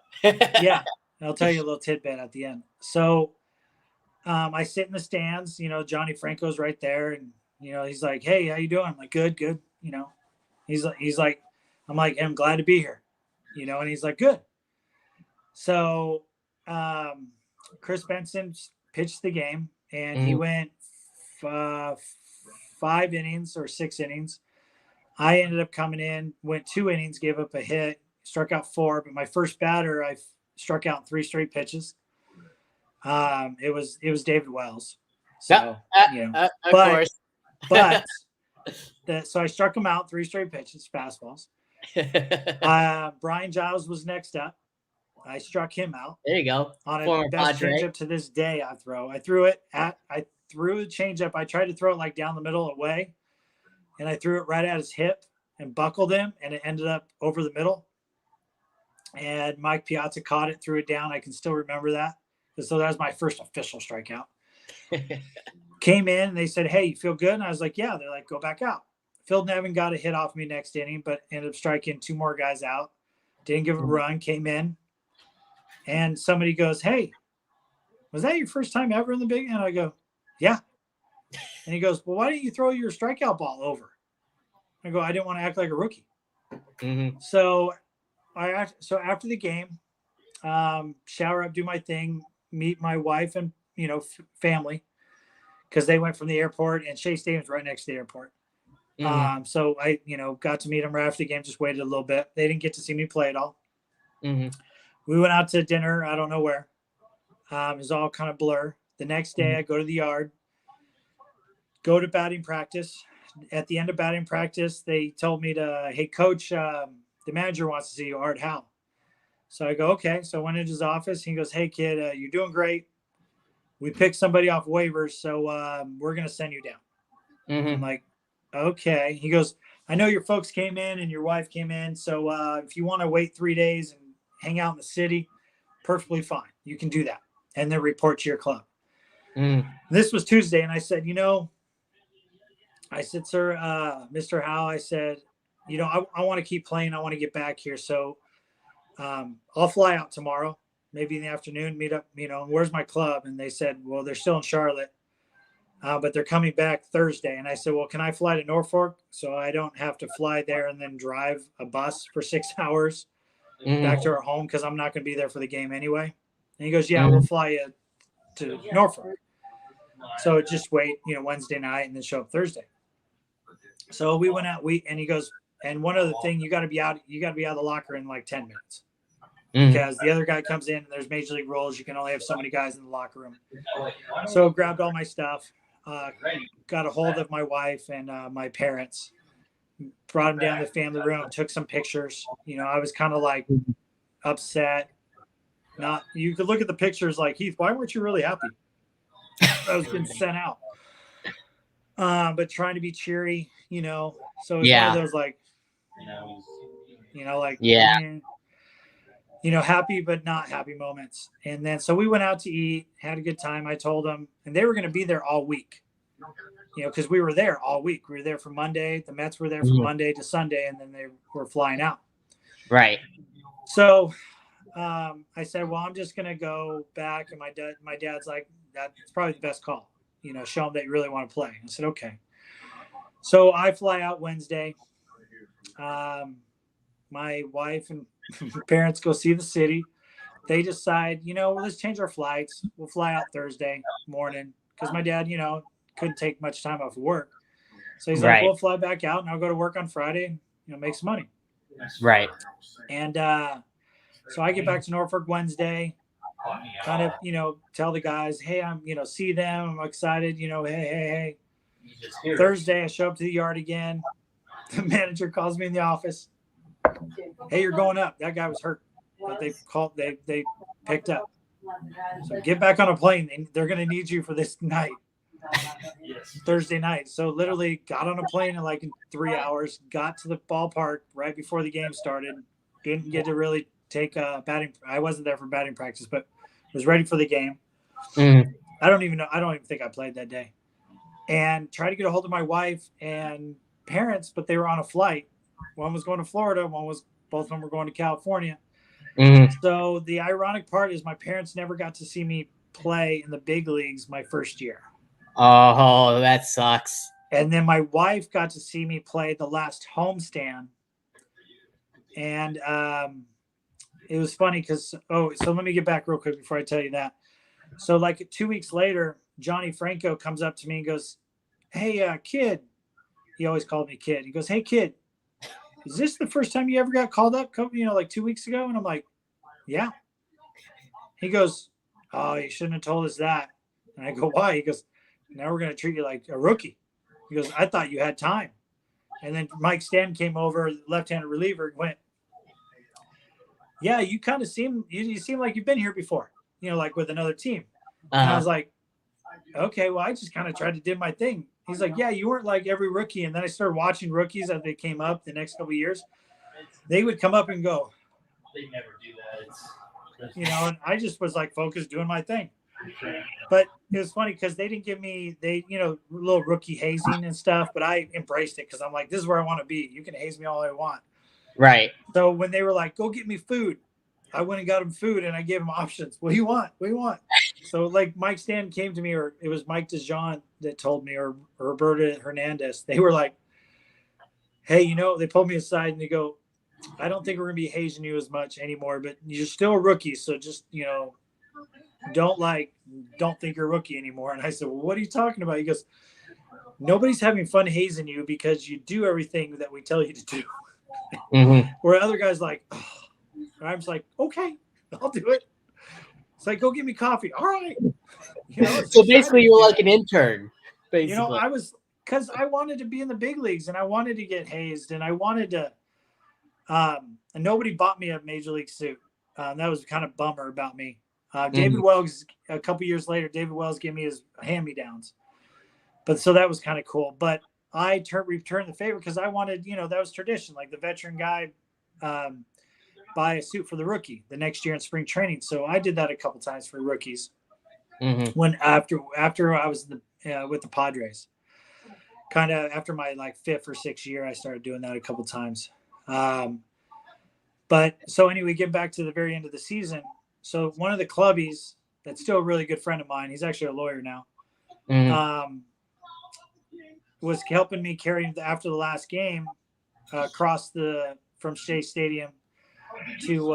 Yeah. I'll tell you a little tidbit at the end. So I sit in the stands, Johnny Franco's right there. And, he's like, hey, how you doing? I'm like, good. He's like, I'm like, I'm glad to be here, and he's like, good. So Chris Benson pitched the game and he went 5 innings or 6 innings. I ended up coming in, went 2 innings, gave up a hit, struck out 4. But my first batter, I struck out 3 straight pitches. It was David Wells. So, of course. So I struck him out 3 straight pitches, fastballs. Brian Giles was next up. I struck him out. There you go. On a best changeup to this day I throw. I threw the changeup. I tried to throw it like down the middle away, and I threw it right at his hip and buckled him, and it ended up over the middle. And Mike Piazza caught it, threw it down. I can still remember that. So that was my first official strikeout. Came in and they said, hey, you feel good? And I was like, yeah. They're like, go back out. Phil Nevin got a hit off me next inning, but ended up striking 2 more guys out. Didn't give a run, came in. And somebody goes, hey, was that your first time ever in the big? And I go, yeah. And he goes, well, why didn't you throw your strikeout ball over? I go, I didn't want to act like a rookie. So after the game, shower up, do my thing, meet my wife and, family, because they went from the airport, and Shea Stadium's right next to the airport. So I, got to meet them right after the game, just waited a little bit. They didn't get to see me play at all. We went out to dinner. I don't know where. It was all kind of blur. The next day I go to the yard, go to batting practice. At the end of batting practice, they told me hey, coach, the manager wants to see you, Art Howe. So I go, okay. So I went into his office. He goes, hey, kid, you're doing great. We picked somebody off waivers, so we're going to send you down. I'm like, okay. He goes, I know your folks came in and your wife came in, so if you want to wait 3 days and hang out in the city, perfectly fine. You can do that. And then report to your club. This was Tuesday, and I said, sir, Mr. Howe, I said, I want to keep playing. I want to get back here. So I'll fly out tomorrow, maybe in the afternoon, meet up, where's my club? And they said, well, they're still in Charlotte, but they're coming back Thursday. And I said, well, can I fly to Norfolk so I don't have to fly there and then drive a bus for 6 hours back to our home? Cause I'm not going to be there for the game anyway. And he goes, yeah, we'll fly you to Norfolk. So just wait, Wednesday night and then show up Thursday. So we went out, and he goes, and one other thing, you got to be out of the locker in like 10 minutes because the other guy comes in and there's major league rules. You can only have so many guys in the locker room. So grabbed all my stuff, got a hold of my wife and my parents, brought them down to the family room, took some pictures. I was kind of like upset. You could look at the pictures like, Heath, why weren't you really happy? I was getting sent out. But trying to be cheery, so it's one of those like, happy but not happy moments. And then so we went out to eat, had a good time. I told them, and they were going to be there all week. because we were there all week. We were there from Monday. The Mets were there from Monday to Sunday, and then they were flying out. Right. So I said, well, I'm just going to go back. And my dad's like, that's probably the best call. Show them that you really want to play. I said, okay. So I fly out Wednesday. My wife and parents go see the city. They decide, let's change our flights. We'll fly out Thursday morning because my dad, couldn't take much time off of work. So he's like, we'll fly back out and I'll go to work on Friday and, make some money. Right. And so I get back to Norfolk Wednesday, kind of, tell the guys, hey, I'm, see them. I'm excited, hey. Thursday, I show up to the yard again. The manager calls me in the office. Hey, you're going up. That guy was hurt. But they picked up. So get back on a plane. They're going to need you for this night. Thursday night. So literally got on a plane in 3 hours, got to the ballpark right before the game started. Didn't get to really take batting. I wasn't there for batting practice, but was ready for the game. I don't even think I played that day. And tried to get a hold of my wife and parents, but they were on a flight. One was going to Florida. Both of them were going to California. So the ironic part is my parents never got to see me play in the big leagues my first year. Oh, that sucks. And then my wife got to see me play the last homestand. And it was funny because, so let me get back real quick before I tell you that. So 2 weeks later, Johnny Franco comes up to me and goes, hey, kid. He always called me kid. He goes, hey, kid, is this the first time you ever got called up, 2 weeks ago? And I'm like, yeah. He goes, oh, you shouldn't have told us that. And I go, why? He goes, now we're going to treat you like a rookie. He goes, I thought you had time. And then Mike Stanton came over, left-handed reliever, and went, yeah, you kind of seem like you've been here before, with another team. And I was like, okay, well, I just kind of tried to do my thing. He's like, yeah, you weren't like every rookie. And then I started watching rookies as they came up the next couple of years. They would come up and go. They never do that. And I just was focused doing my thing. But it was funny because they didn't give me, little rookie hazing and stuff, but I embraced it because I'm like, this is where I want to be. You can haze me all I want. Right. So when they were like, go get me food, I went and got them food and I gave them options. What do you want? What do you want? So Mike Stanton came to me, or it was Mike DeJean that told me, or Roberto Hernandez. They were like, hey, they pulled me aside and they go, I don't think we're going to be hazing you as much anymore, but you're still a rookie. So just, don't think you're a rookie anymore. And I said, well, what are you talking about? He goes, nobody's having fun hazing you because you do everything that we tell you to do. Where other guys oh. I'm just like, okay, I'll do it. It's like, go get me coffee. All right. So basically you were like an intern, basically. I was, because I wanted to be in the big leagues and I wanted to get hazed and I wanted to, and nobody bought me a major league suit. That was kind of bummer about me. David Wells, a couple years later, David Wells gave me his hand-me-downs. But so that was kind of cool. But I returned the favor because I wanted, that was tradition. Like the veteran guy buy a suit for the rookie the next year in spring training. So I did that a couple times for rookies. When after I was with the Padres, kind of after my 5th or 6th year, I started doing that a couple times. But so anyway, getting back to the very end of the season. So one of the clubbies that's still a really good friend of mine, he's actually a lawyer now, was helping me carry after the last game across from Shea Stadium to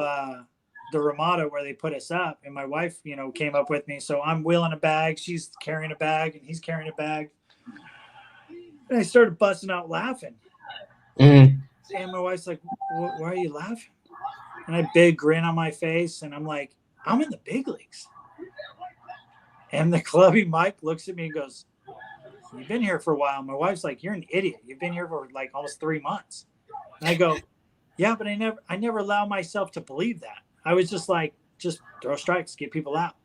the Ramada where they put us up. And my wife, came up with me. So I'm wheeling a bag. She's carrying a bag and he's carrying a bag. And I started busting out laughing. And my wife's like, why are you laughing? And I big grin on my face. And I'm like, I'm in the big leagues. And the clubby Mike looks at me and goes, you've been here for a while. My wife's like, you're an idiot. You've been here for almost 3 months. And I go, yeah, but I never allow myself to believe that. I was just just throw strikes, get people out.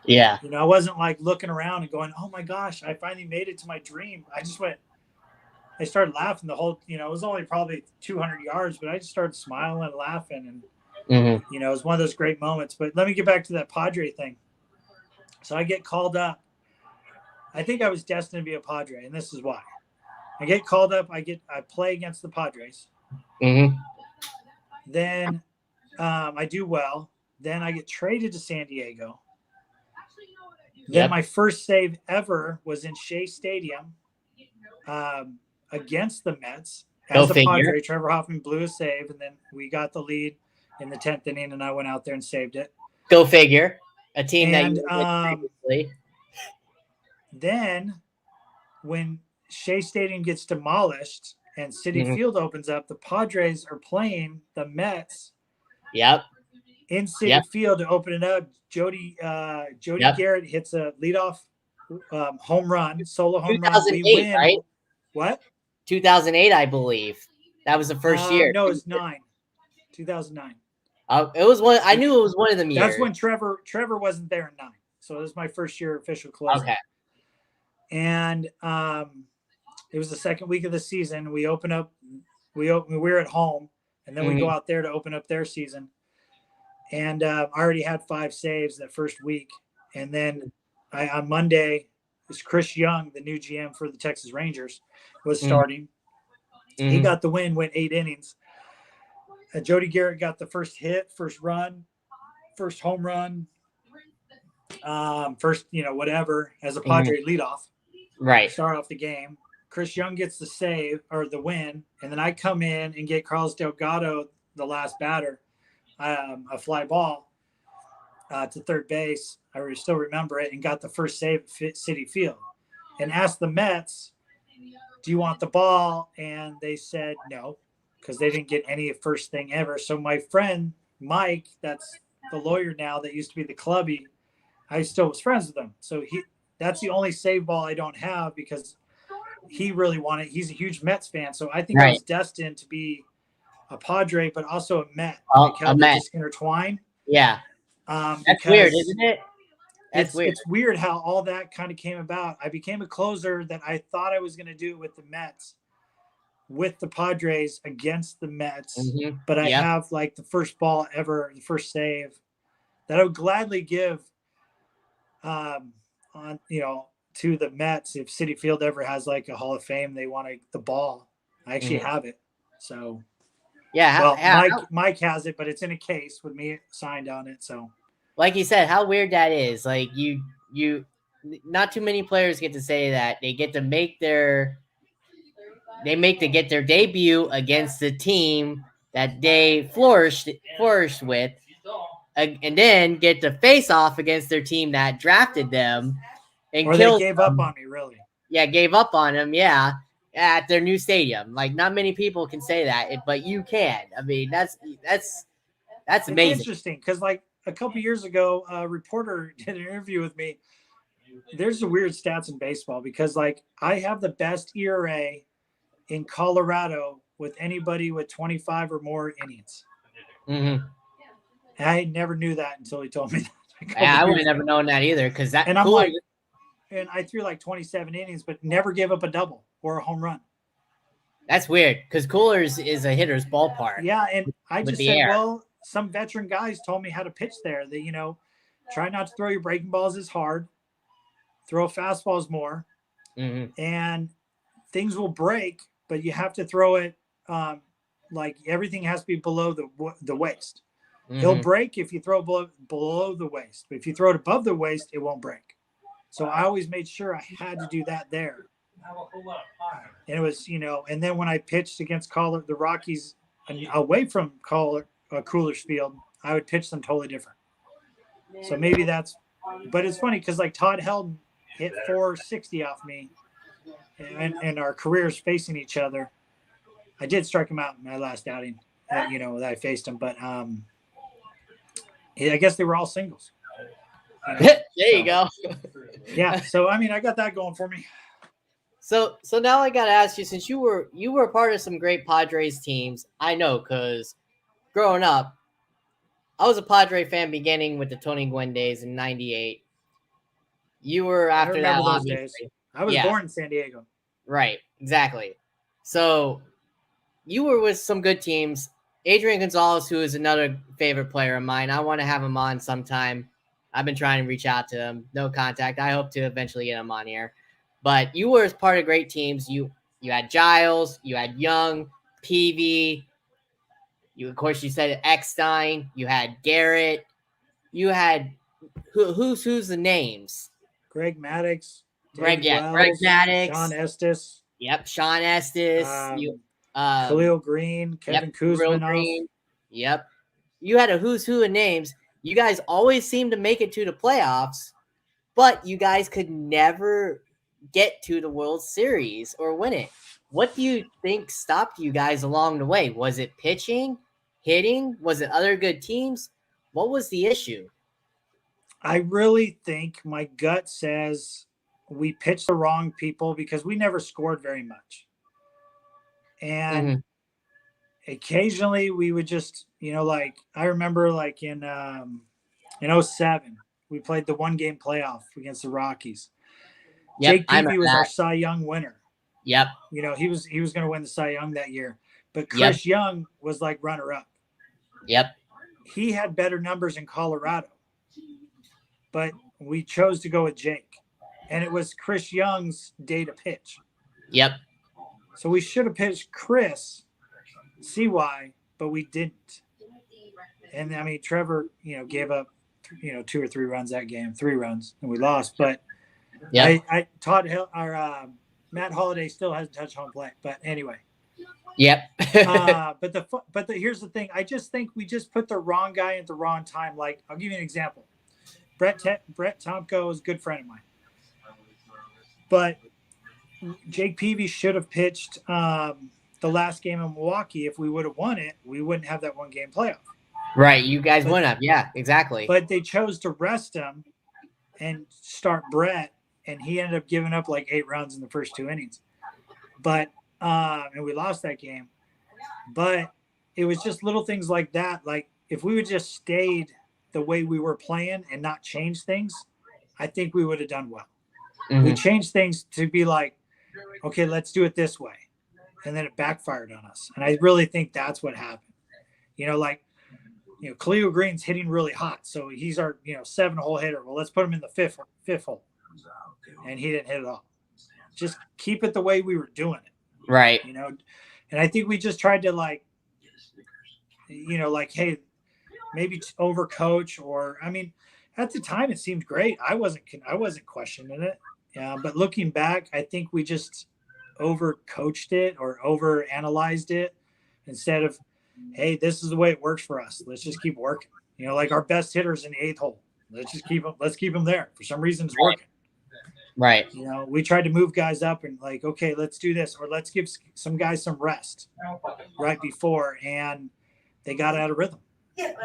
Yeah. I wasn't looking around and going, oh my gosh, I finally made it to my dream. I started laughing the whole, it was only probably 200 yards, but I just started smiling and laughing. And, it was one of those great moments. But let me get back to that Padre thing. So I get called up I think I was destined to be a Padre, and this is why. I get called up. I play against the Padres. Mm-hmm. Then I do well. Then I get traded to San Diego. Then Yep. my first save ever was in Shea Stadium against the Mets. Go As a figure. Padre, Trevor Hoffman blew a save, and then we got the lead in the 10th inning, and I went out there and saved it. Go figure. A team And that you were previously. then when Shea Stadium gets demolished and Citi Field opens up, the Padres are playing the Mets. Yep. In Citi Field to open it up. Jody Garrett hits a leadoff home run, solo home run. We win. Right? What? 2008, I believe. That was the first year. No, it's 2009. It was one. I knew it was one of them years. That's when Trevor wasn't there in 9. So it was my first year official closer. Okay. And it was the second week of the season. We open up. We were at home, and then we go out there to open up their season. And I already had 5 saves that first week. And then on Monday, was Chris Young, the new GM for the Texas Rangers, was starting. He got the win, went 8 innings. Jody Garrett got the first hit, first run, first home run, first, whatever, as a Padre leadoff. Right. Start off the game. Chris Young gets the save or the win. And then I come in and get Carlos Delgado, the last batter, a fly ball to third base. I still remember it, and got the first save at Citi Field. And asked the Mets, do you want the ball? And they said no, because they didn't get any first thing ever. So my friend Mike, that's the lawyer now that used to be the clubby, I still was friends with him. So that's the only save ball I don't have, because he really wanted. He's a huge Mets fan, so I think I was destined to be a Padre, but also a Met. A Met. Just intertwined. Yeah. That's weird, isn't it? That's weird. It's weird how all that kind of came about. I became a closer that I thought I was going to do with the Mets, with the Padres against the Mets. But I have like the first ball ever, the first save that I would gladly give to the Mets if Citi Field ever has like a Hall of Fame. They want the ball. I actually have it. So Mike has it, but it's in a case with me signed on it. So, like you said, how weird that is. Like you, not too many players get to say that they get to get their debut against the team that they flourished with, and then get to face off against their team that drafted them, or they gave up on me, really. Yeah, gave up on them. Yeah. At their new stadium. Like, not many people can say that, but you can. I mean, that's amazing. It's interesting because, like, a couple years ago, a reporter did an interview with me. There's the weird stats in baseball because, like, I have the best ERA in Colorado with anybody with 25 or more innings. I never knew that until he told me that. I would have never known that either, because that. And I'm like, and I threw like 27 innings, but never gave up a double or a home run. That's weird, because Coolers is a hitter's ballpark. Yeah, and I just said, well, some veteran guys told me how to pitch there. That, try not to throw your breaking balls as hard, throw fastballs more, and things will break, but you have to throw it like everything has to be below the waist. It'll break if you throw it below the waist, but if you throw it above the waist, it won't break. So I always made sure I had to do that there. And it was, and then when I pitched against the Rockies away from Coolers Field, I would pitch them totally different. So maybe but it's funny because like Todd Helton hit 460 off me and our careers facing each other. I did strike him out in my last outing, that I faced him, but I guess they were all singles. There you go. Yeah. So, I mean, I got that going for me. So now I got to ask you, since you were a part of some great Padres teams, I know, because growing up, I was a Padre fan beginning with the Tony Gwynn days in '98. You were after that, those days. I was born in San Diego. Right. Exactly. So you were with some good teams. Adrian Gonzalez, who is another favorite player of mine. I want to have him on sometime. I've been trying to reach out to him. No contact. I hope to eventually get him on here. But you were part of great teams. You had Giles, you had Young, Peavy. You of course you said Eckstein. You had Garrett. You had who's the names? Greg Maddox, Greg, David yeah, Greg Wells, Sean Maddox. Estes, Yep, Sean Estes. Khalil Green, Yep, Kevin Real Kuzmanoff. Green. Yep, you had a who's who of names. You guys always seemed to make it to the playoffs, but you guys could never get to the World Series or win it. What do you think stopped you guys along the way? Was it pitching, hitting? Was it other good teams? What was the issue? I really think my gut says we pitched the wrong people because we never scored very much. And Mm-hmm. occasionally we would just, like I remember like in 07, we played the 1-game playoff against the Rockies. Yep, Jake I remember Peavy was our that. Cy Young winner. Yep, He was going to win the Cy Young that year. But yep, Chris Young was like runner up. yep, He had better numbers in Colorado. But we chose to go with Jake. And it was Chris Young's day to pitch. yep. So we should have pitched Chris, CY, but we didn't. And I mean, Trevor, gave up, 2 or 3 runs that game, 3 runs, and we lost. But Yep. Matt Holliday still hasn't touched home plate. But anyway, Yep. but here's the thing. I just think we just put the wrong guy at the wrong time. Like, I'll give you an example. Brett Tomko is a good friend of mine, but Jake Peavy should have pitched the last game in Milwaukee. If we would have won it, we wouldn't have that 1-game playoff. Right, you guys wouldn't have. Yeah, exactly. But they chose to rest him and start Brett, and he ended up giving up like 8 runs in the first 2 innings. But and we lost that game. But it was just little things like that. Like, if we would just stayed the way we were playing and not change things, I think we would have done well. Mm-hmm. We changed things to be like, okay, let's do it this way. And then it backfired on us. And I really think that's what happened. Khalil Green's hitting really hot. So he's our, 7-hole hitter. Well, let's put him in the fifth hole. And he didn't hit it all. Just keep it the way we were doing it. Right. And I think we just tried to like, hey, maybe overcoach, or, I mean, at the time it seemed great. I wasn't questioning it. But looking back, I think we just overcoached it or overanalyzed it instead of, hey, this is the way it works for us. Let's just keep working. Like our best hitters in the 8th hole. Let's keep them there. For some reason, it's working. Right. We tried to move guys up and like, okay, let's do this, or let's give some guys some rest right before, and they got out of rhythm. And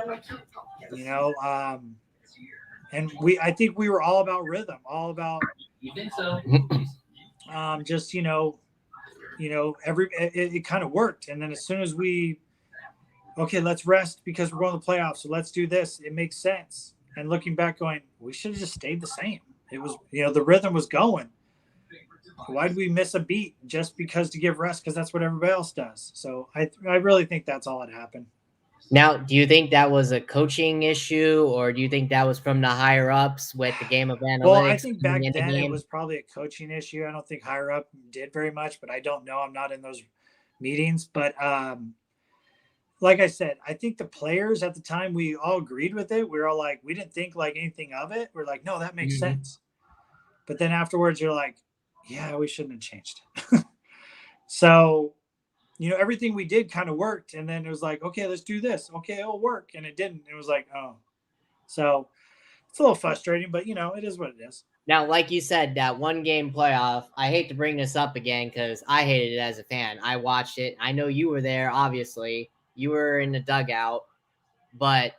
I think we were all about rhythm, all about. You think so? Just it kind of worked, and then as soon as okay, let's rest because we're going to the playoffs, so let's do this. It makes sense. And looking back, going, we should have just stayed the same. It was, the rhythm was going. Why did we miss a beat just because to give rest? Because that's what everybody else does. So I really think that's all that happened. Now, do you think that was a coaching issue, or do you think that was from the higher ups with the game of analytics? Well, I think back then it was probably a coaching issue. I don't think higher up did very much, but I don't know. I'm not in those meetings. But like I said, I think the players at the time, we all agreed with it. We were all like, we didn't think like anything of it. We're like, no, that makes sense. But then afterwards, you're like, yeah, we shouldn't have changed it. So, everything we did kind of worked. And then it was like, okay, let's do this. Okay, it'll work. And it didn't. It was like, oh. So it's a little frustrating, but, it is what it is. Now, like you said, that 1-game playoff, I hate to bring this up again because I hated it as a fan. I watched it. I know you were there, obviously. You were in the dugout. But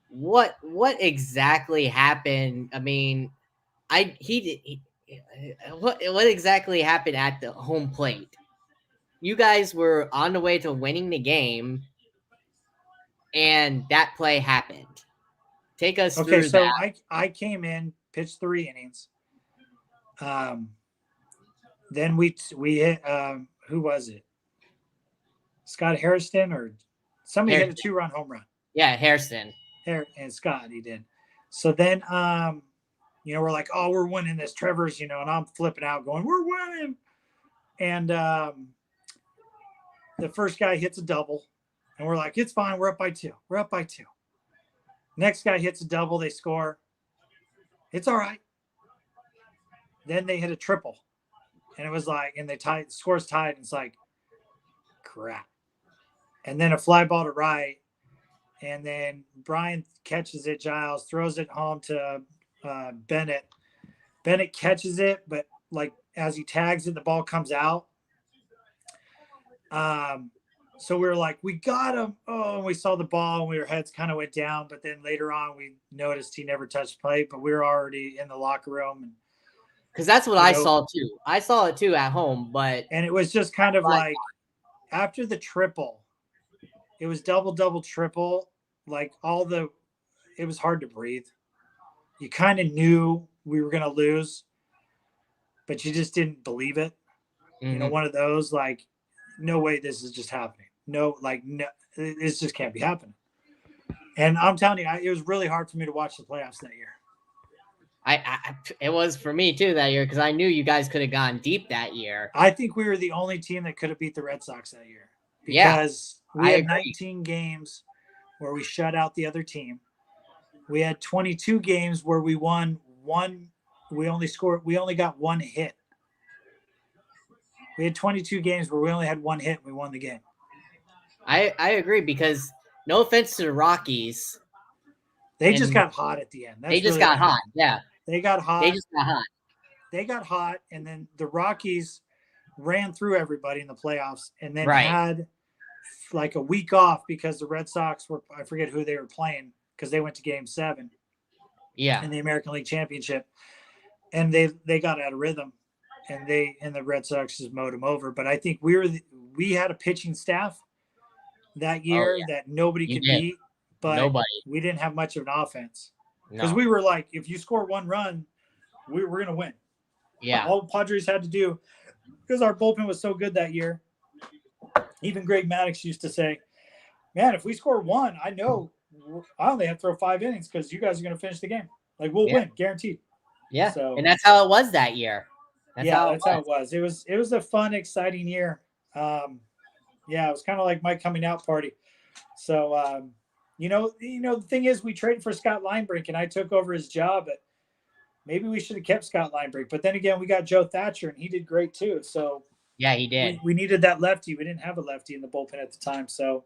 what exactly happened? I mean, what exactly happened at the home plate? You guys were on the way to winning the game, and that play happened. Take us through that. Okay, so I came in, pitched 3 innings. Then we hit, who was it? Scott Hairston or somebody hit a 2-run home run. Yeah, Hairston. And Scott, he did. So then, we're like, oh, we're winning this. Trevor's, and I'm flipping out going, we're winning. And the first guy hits a double. And we're like, it's fine. We're up by 2. We're up by 2. Next guy hits a double. They score. It's all right. Then they hit a triple. And it was like, and they tied, scores tied. And it's like, crap. And then a fly ball to right. And then Brian catches it. Giles throws it home to Bennett. Bennett catches it, but like as he tags it, the ball comes out. So we were like, we got him. Oh, and we saw the ball and our heads kind of went down. But then later on, we noticed he never touched plate, but we were already in the locker room. Because that's what I saw too. I saw it too at home, and it was just kind of like after the triple, it was double, triple. Like it was hard to breathe. You kind of knew we were going to lose, but you just didn't believe it. Mm-hmm. One of those like, no way this is just happening. No, this just can't be happening. And I'm telling you, it was really hard for me to watch the playoffs that year. It was for me too that year because I knew you guys could have gone deep that year. I think we were the only team that could have beat the Red Sox that year because we had 19 games where we shut out the other team. We had 22 games where we won one. We only got one hit. We had 22 games where we only had one hit and we won the game. I agree because no offense to the Rockies. They just got hot at the end. They just got hot. Yeah. They got hot. They just got hot. They got hot. And then the Rockies ran through everybody in the playoffs and then had like a week off because the Red Sox I forget who they were playing because they went to Game 7. Yeah. In the American League Championship. And they got out of rhythm. And the Red Sox just mowed them over. But I think we had a pitching staff that year that nobody could beat, but we didn't have much of an offense because we were like, if you score one run, we're going to win. Yeah. All Padres had to do, because our bullpen was so good that year. Even Greg Maddux used to say, man, if we score one, I know I only have to throw 5 innings because you guys are going to finish the game. Like we'll win, guaranteed. Yeah. So, and that's how it was that year. That's how it was. It was a fun, exciting year. It was kind of like my coming out party. So, the thing is, we traded for Scott Linebrink, and I took over his job. But maybe we should have kept Scott Linebrink. But then again, we got Joe Thatcher, and he did great too. So yeah, he did. We needed that lefty. We didn't have a lefty in the bullpen at the time. So,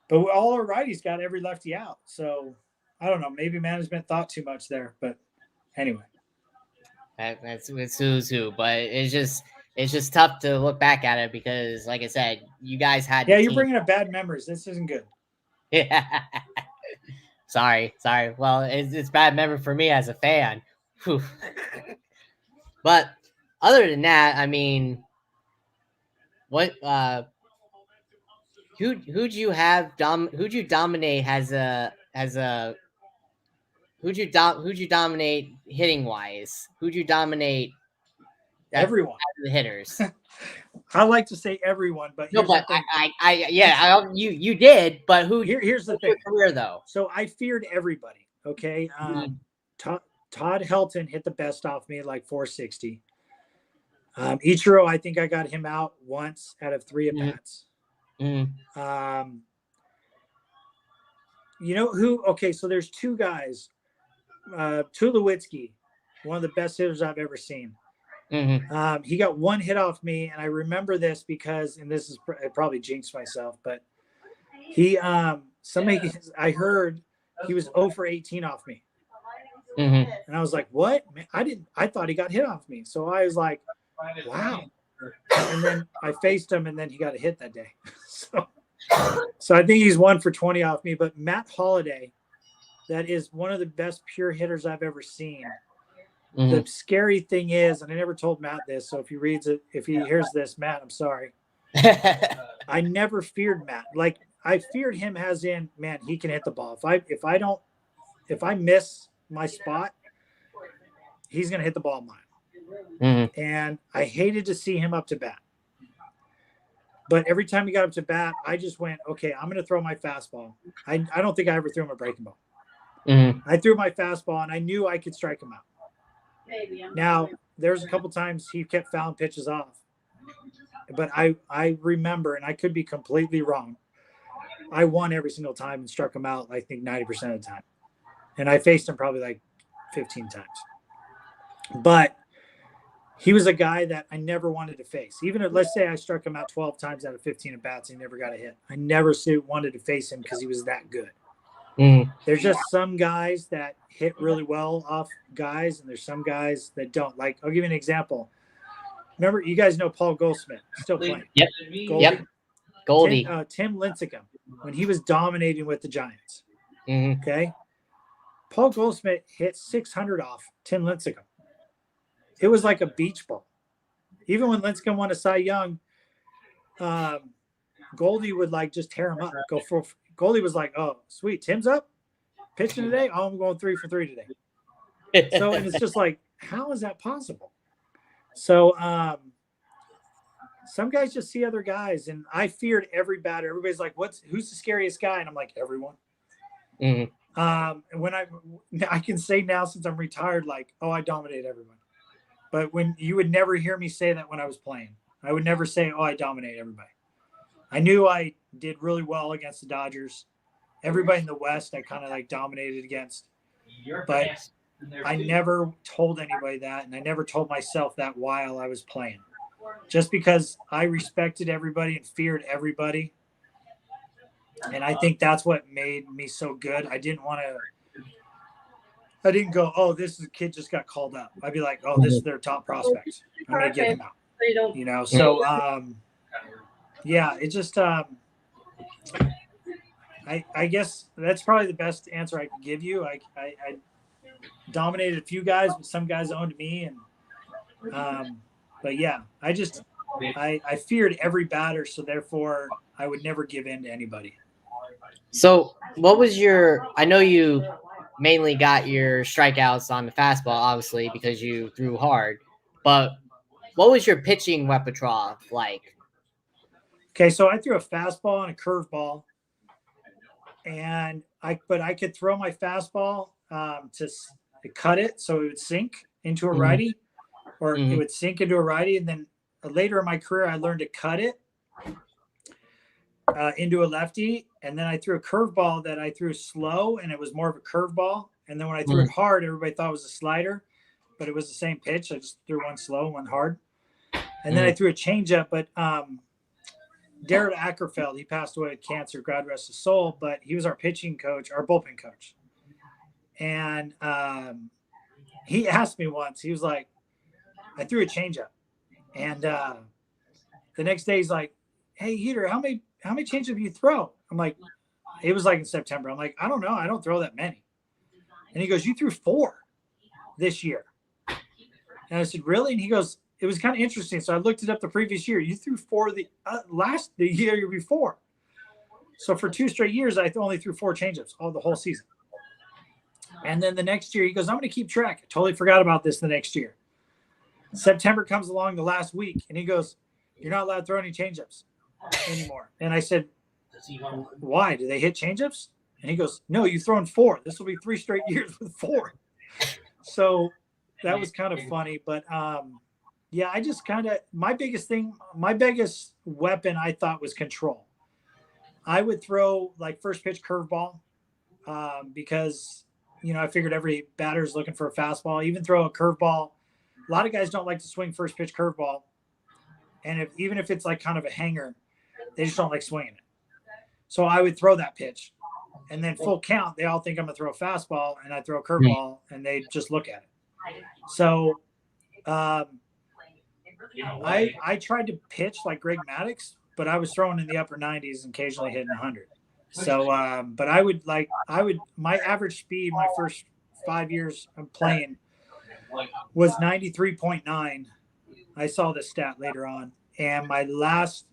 but all our righties got every lefty out. So I don't know. Maybe management thought too much there. But anyway. That's who's who, but it's just tough to look back at it because, like I said, you guys had. Yeah, you're bringing up bad memories. This isn't good. Yeah. sorry. Well, it's bad memory for me as a fan. But other than that, I mean, what? Who'd you have? Who'd you dominate as a? Who'd you dominate hitting wise? Who'd you dominate? Everyone. The hitters. I like to say everyone, but no, but you did. But who? Here's the thing. Career though. So I feared everybody. Okay. Todd Helton hit the best off me at like 460. Ichiro, I think I got him out once out of 3 at bats. You know who? Okay, so there's 2 guys. Tulowitzki, one of the best hitters I've ever seen. He got 1 hit off me, and I remember this because, and this is I probably jinxed myself, but he I heard he was 0 for 18 off me, and I was like, "What? Man, I thought he got hit off me." So I was like, "Wow!" And then I faced him, and then he got a hit that day. So I think he's 1 for 20 off me. But Matt Holliday, that is one of the best pure hitters I've ever seen. The scary thing is, and I never told Matt this, so if he hears this, Matt, I'm sorry. I never feared Matt. Like I feared him as in, man, he can hit the ball. If I miss my spot, he's gonna hit the ball mine. And I hated to see him up to bat. But every time he got up to bat, I just went, okay, I'm gonna throw my fastball. I don't think I ever threw him a breaking ball. Mm-hmm. I threw my fastball, and I knew I could strike him out. Now, there's a couple times he kept fouling pitches off. But I remember, and I could be completely wrong, I won every single time and struck him out, I think, 90% of the time. And I faced him probably like 15 times. But he was a guy that I never wanted to face. Even if, let's say I struck him out 12 times out of 15 at bats, he never got a hit. I never wanted to face him because he was that good. Mm-hmm. There's just some guys that hit really well off guys, and there's some guys that don't. Like, I'll give you an example. Remember, you guys know Paul Goldschmidt, still playing. Yep. Goldie. Yep. Goldie. Tim Lincecum, when he was dominating with the Giants. Mm-hmm. Okay. Paul Goldschmidt hit 600 off Tim Lincecum. It was like a beach ball. Even when Lincecum won a Cy Young, Goldie would like just tear him up. Goldie was like, "Oh, sweet, Tim's up, pitching today. Oh, I'm going 3 for 3 today." So, and it's just like, how is that possible? So, some guys just see other guys, and I feared every batter. Everybody's like, who's the scariest guy? And I'm like, everyone. Mm-hmm. And when I can say now, since I'm retired, like, oh, I dominate everyone. But when you would never hear me say that when I was playing, I would never say, oh, I dominate everybody. I knew I did really well against the Dodgers. Everybody in the West, I kind of like dominated against, but I never told anybody that. And I never told myself that while I was playing. Just because I respected everybody and feared everybody. And I think that's what made me so good. I didn't go, oh, this is a kid just got called up. I'd be like, oh, this is their top prospect. I'm going to get him out. You know, so, yeah, it just, I guess that's probably the best answer I could give you. I dominated a few guys, but some guys owned me. And, but yeah, I feared every batter. So therefore I would never give in to anybody. So what was I know you mainly got your strikeouts on the fastball, obviously, because you threw hard, but what was your pitching repertoire like? Okay. So I threw a fastball and a curveball, and I could throw my fastball to cut it so it would sink into a righty, or it would sink into a righty. And then later in my career, I learned to cut it into a lefty. And then I threw a curveball that I threw slow, and it was more of a curveball. And then when I threw it hard, everybody thought it was a slider, but it was the same pitch. I just threw one slow, one hard. And then I threw a changeup, but Darrell Ackerfeld, he passed away with cancer, God rest his soul, but he was our pitching coach, our bullpen coach. And he asked me once, he was like, I threw a changeup. And the next day he's like, hey, Heater, how many changeups do you throw? I'm like, it was like in September. I'm like, I don't know. I don't throw that many. And he goes, you threw 4 this year. And I said, really? And he goes, it was kind of interesting. So I looked it up the previous year. You threw 4 the year before. So for 2 straight years, I only threw 4 changeups the whole season. And then the next year, he goes, I'm going to keep track. I totally forgot about this the next year. September comes along the last week, and he goes, you're not allowed to throw any changeups anymore. And I said, why? Do they hit changeups? And he goes, no, you've thrown 4. This will be 3 straight years with 4. So that was kind of funny. But, yeah, I just kind of – my biggest weapon I thought was control. I would throw, like, first pitch curveball because, you know, I figured every batter's looking for a fastball. Even throw a curveball. A lot of guys don't like to swing first pitch curveball. And even if it's, like, kind of a hanger, they just don't like swinging it. So I would throw that pitch. And then full count, they all think I'm going to throw a fastball, and I throw a curveball, and they just look at it. So I tried to pitch like Greg Maddux, but I was throwing in the upper 90s and occasionally hitting 100. So, but my average speed my first 5 years of playing was 93.9. I saw this stat later on. And my last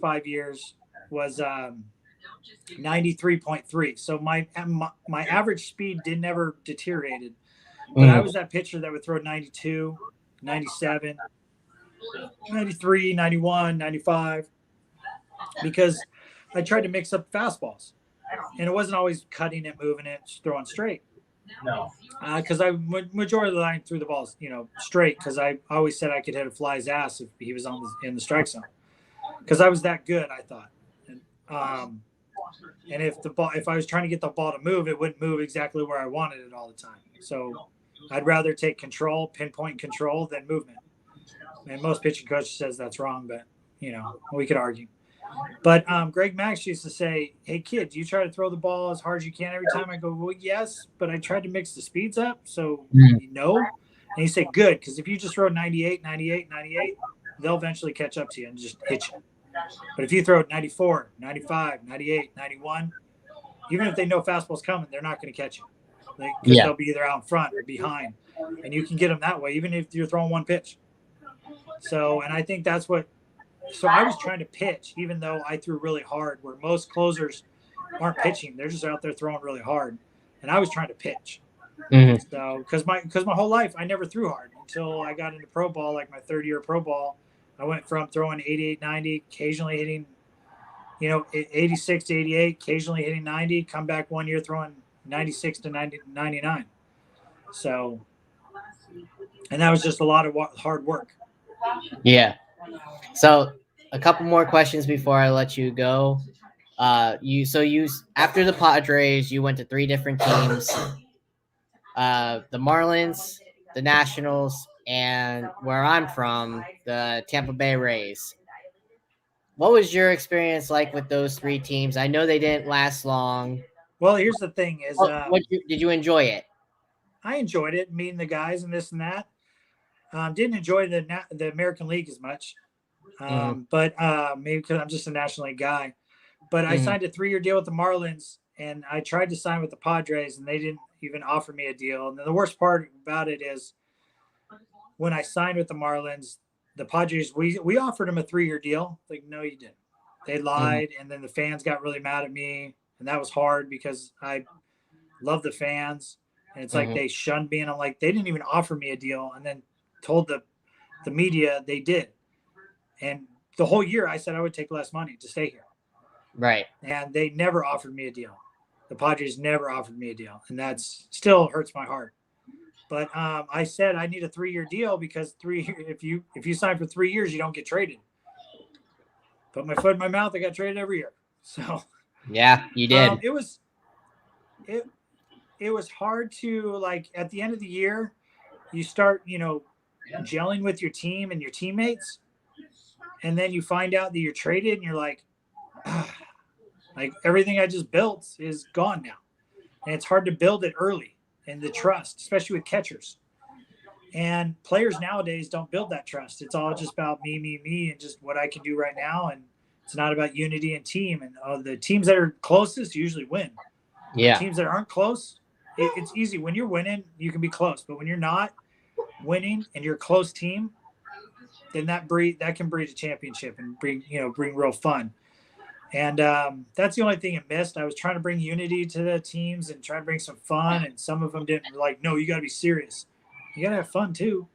5 years was 93.3. So my average speed never deteriorated. But I was that pitcher that would throw 92, 97, 93, 91, 95, because I tried to mix up fastballs. and it wasn't always cutting it, moving it, throwing straight. Because I majority of the time threw the balls, straight. Because I always said I could hit a fly's ass if he was in the strike zone. Because I was that good, I thought. And if I was trying to get the ball to move, it wouldn't move exactly where I wanted it all the time. So I'd rather take control, pinpoint control, than movement. And most pitching coaches says that's wrong, but we could argue. But Greg Max used to say, "Hey kid, do you try to throw the ball as hard as you can every time?" I go, "Well, yes, but I tried to mix the speeds up, so no." And he said, "Good, because if you just throw 98, 98, 98, they'll eventually catch up to you and just hit you. But if you throw 94, 95, 98, 91, even if they know fastball's coming, they're not going to catch you because they'll be either out in front or behind, and you can get them that way, even if you're throwing one pitch." So, and I think that's what. So I was trying to pitch, even though I threw really hard, where most closers aren't pitching; they're just out there throwing really hard, and I was trying to pitch. Mm-hmm. So, because my whole life I never threw hard until I got into pro ball, like my third year of pro ball. I went from throwing 88, 90, occasionally hitting, 86 to 88, occasionally hitting 90. Come back one year throwing 96 to 90, 99. So, and that was just a lot of hard work. Yeah. So a couple more questions before I let you go. You after the Padres, you went to 3 different teams. The Marlins, the Nationals, and where I'm from, the Tampa Bay Rays. What was your experience like with those 3 teams? I know they didn't last long. Well, here's the thing: is did you enjoy it? I enjoyed it, meeting the guys and this and that. Didn't enjoy the American League as much, but maybe because I'm just a National League guy. But I signed a 3-year deal with the Marlins, and I tried to sign with the Padres, and they didn't even offer me a deal. And the worst part about it is when I signed with the Marlins, the Padres, we offered them a 3-year deal. Like, no, you didn't. They lied, and then the fans got really mad at me, and that was hard because I love the fans, and it's like they shunned me, and I'm like, they didn't even offer me a deal, and then told the media they did. And the whole year I said I would take less money to stay here. Right. And they never offered me a deal. The Padres never offered me a deal, and that still hurts my heart. But I said I need a 3-year deal because if you sign for 3 years, you don't get traded. Put my foot in my mouth, I got traded every year. So yeah, you did. It was hard to, like, at the end of the year, you start gelling with your team and your teammates, and then you find out that you're traded, and you're like, like everything I just built is gone now, and it's hard to build it early, and the trust, especially with catchers. And players nowadays don't build that trust. It's all just about me, and just what I can do right now, and it's not about unity and team. And the teams that are closest usually win. Yeah. The teams that aren't close, it's easy. When you're winning, you can be close, but when you're not winning and you're a close team, then that can breed a championship and bring real fun. And that's the only thing it missed. I was trying to bring unity to the teams and try to bring some fun, and some of them didn't. Like, no, you got to be serious. You got to have fun too.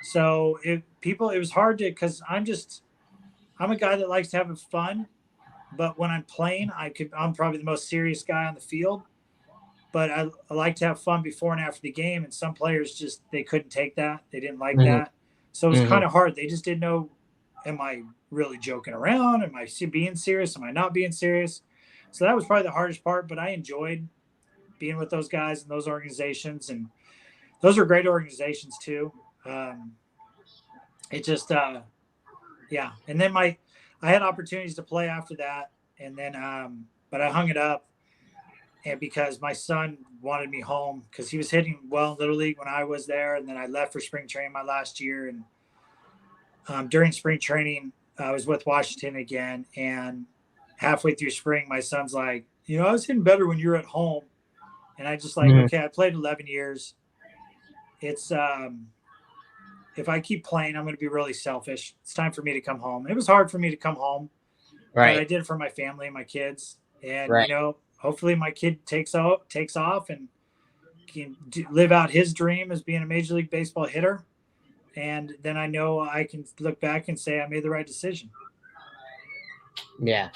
So it was hard to, because I'm a guy that likes to have fun, but when I'm playing, I'm probably the most serious guy on the field. But I like to have fun before and after the game, and some players they couldn't take that. They didn't like that. So it was kind of hard. They just didn't know, am I really joking around? Am I being serious? Am I not being serious? So that was probably the hardest part, but I enjoyed being with those guys and those organizations, and those are great organizations too. It just, yeah. And then I had opportunities to play after that, and then, but I hung it up, and because my son wanted me home, because he was hitting well in Little League when I was there, and then I left for spring training my last year, and during spring training, I was with Washington again, and halfway through spring, my son's like, I was hitting better when you were at home. And I just okay, I played 11 years. It's, if I keep playing, I'm going to be really selfish. It's time for me to come home. And it was hard for me to come home, right? But I did it for my family and my kids. And, hopefully my kid takes off and can live out his dream as being a Major League Baseball hitter. And then I know I can look back and say I made the right decision. Yeah.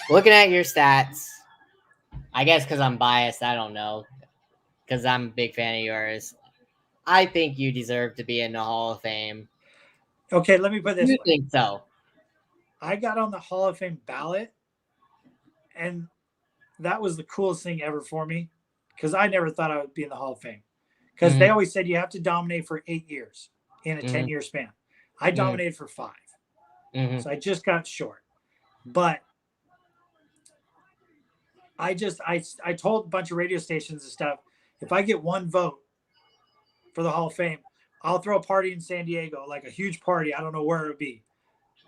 Looking at your stats, I guess because I'm biased, I don't know. Because I'm a big fan of yours. I think you deserve to be in the Hall of Fame. Okay, let me put it this You way. think so? I got on the Hall of Fame ballot, and that was the coolest thing ever for me because I never thought I would be in the Hall of Fame. Because they Mm-hmm. always said you have to dominate for 8 years in a Mm-hmm. 10-year span. I dominated for 5. Mm-hmm. So I just got short. But I told a bunch of radio stations and stuff, if I get one vote for the Hall of Fame, I'll throw a party in San Diego, like a huge party. I don't know where it would be.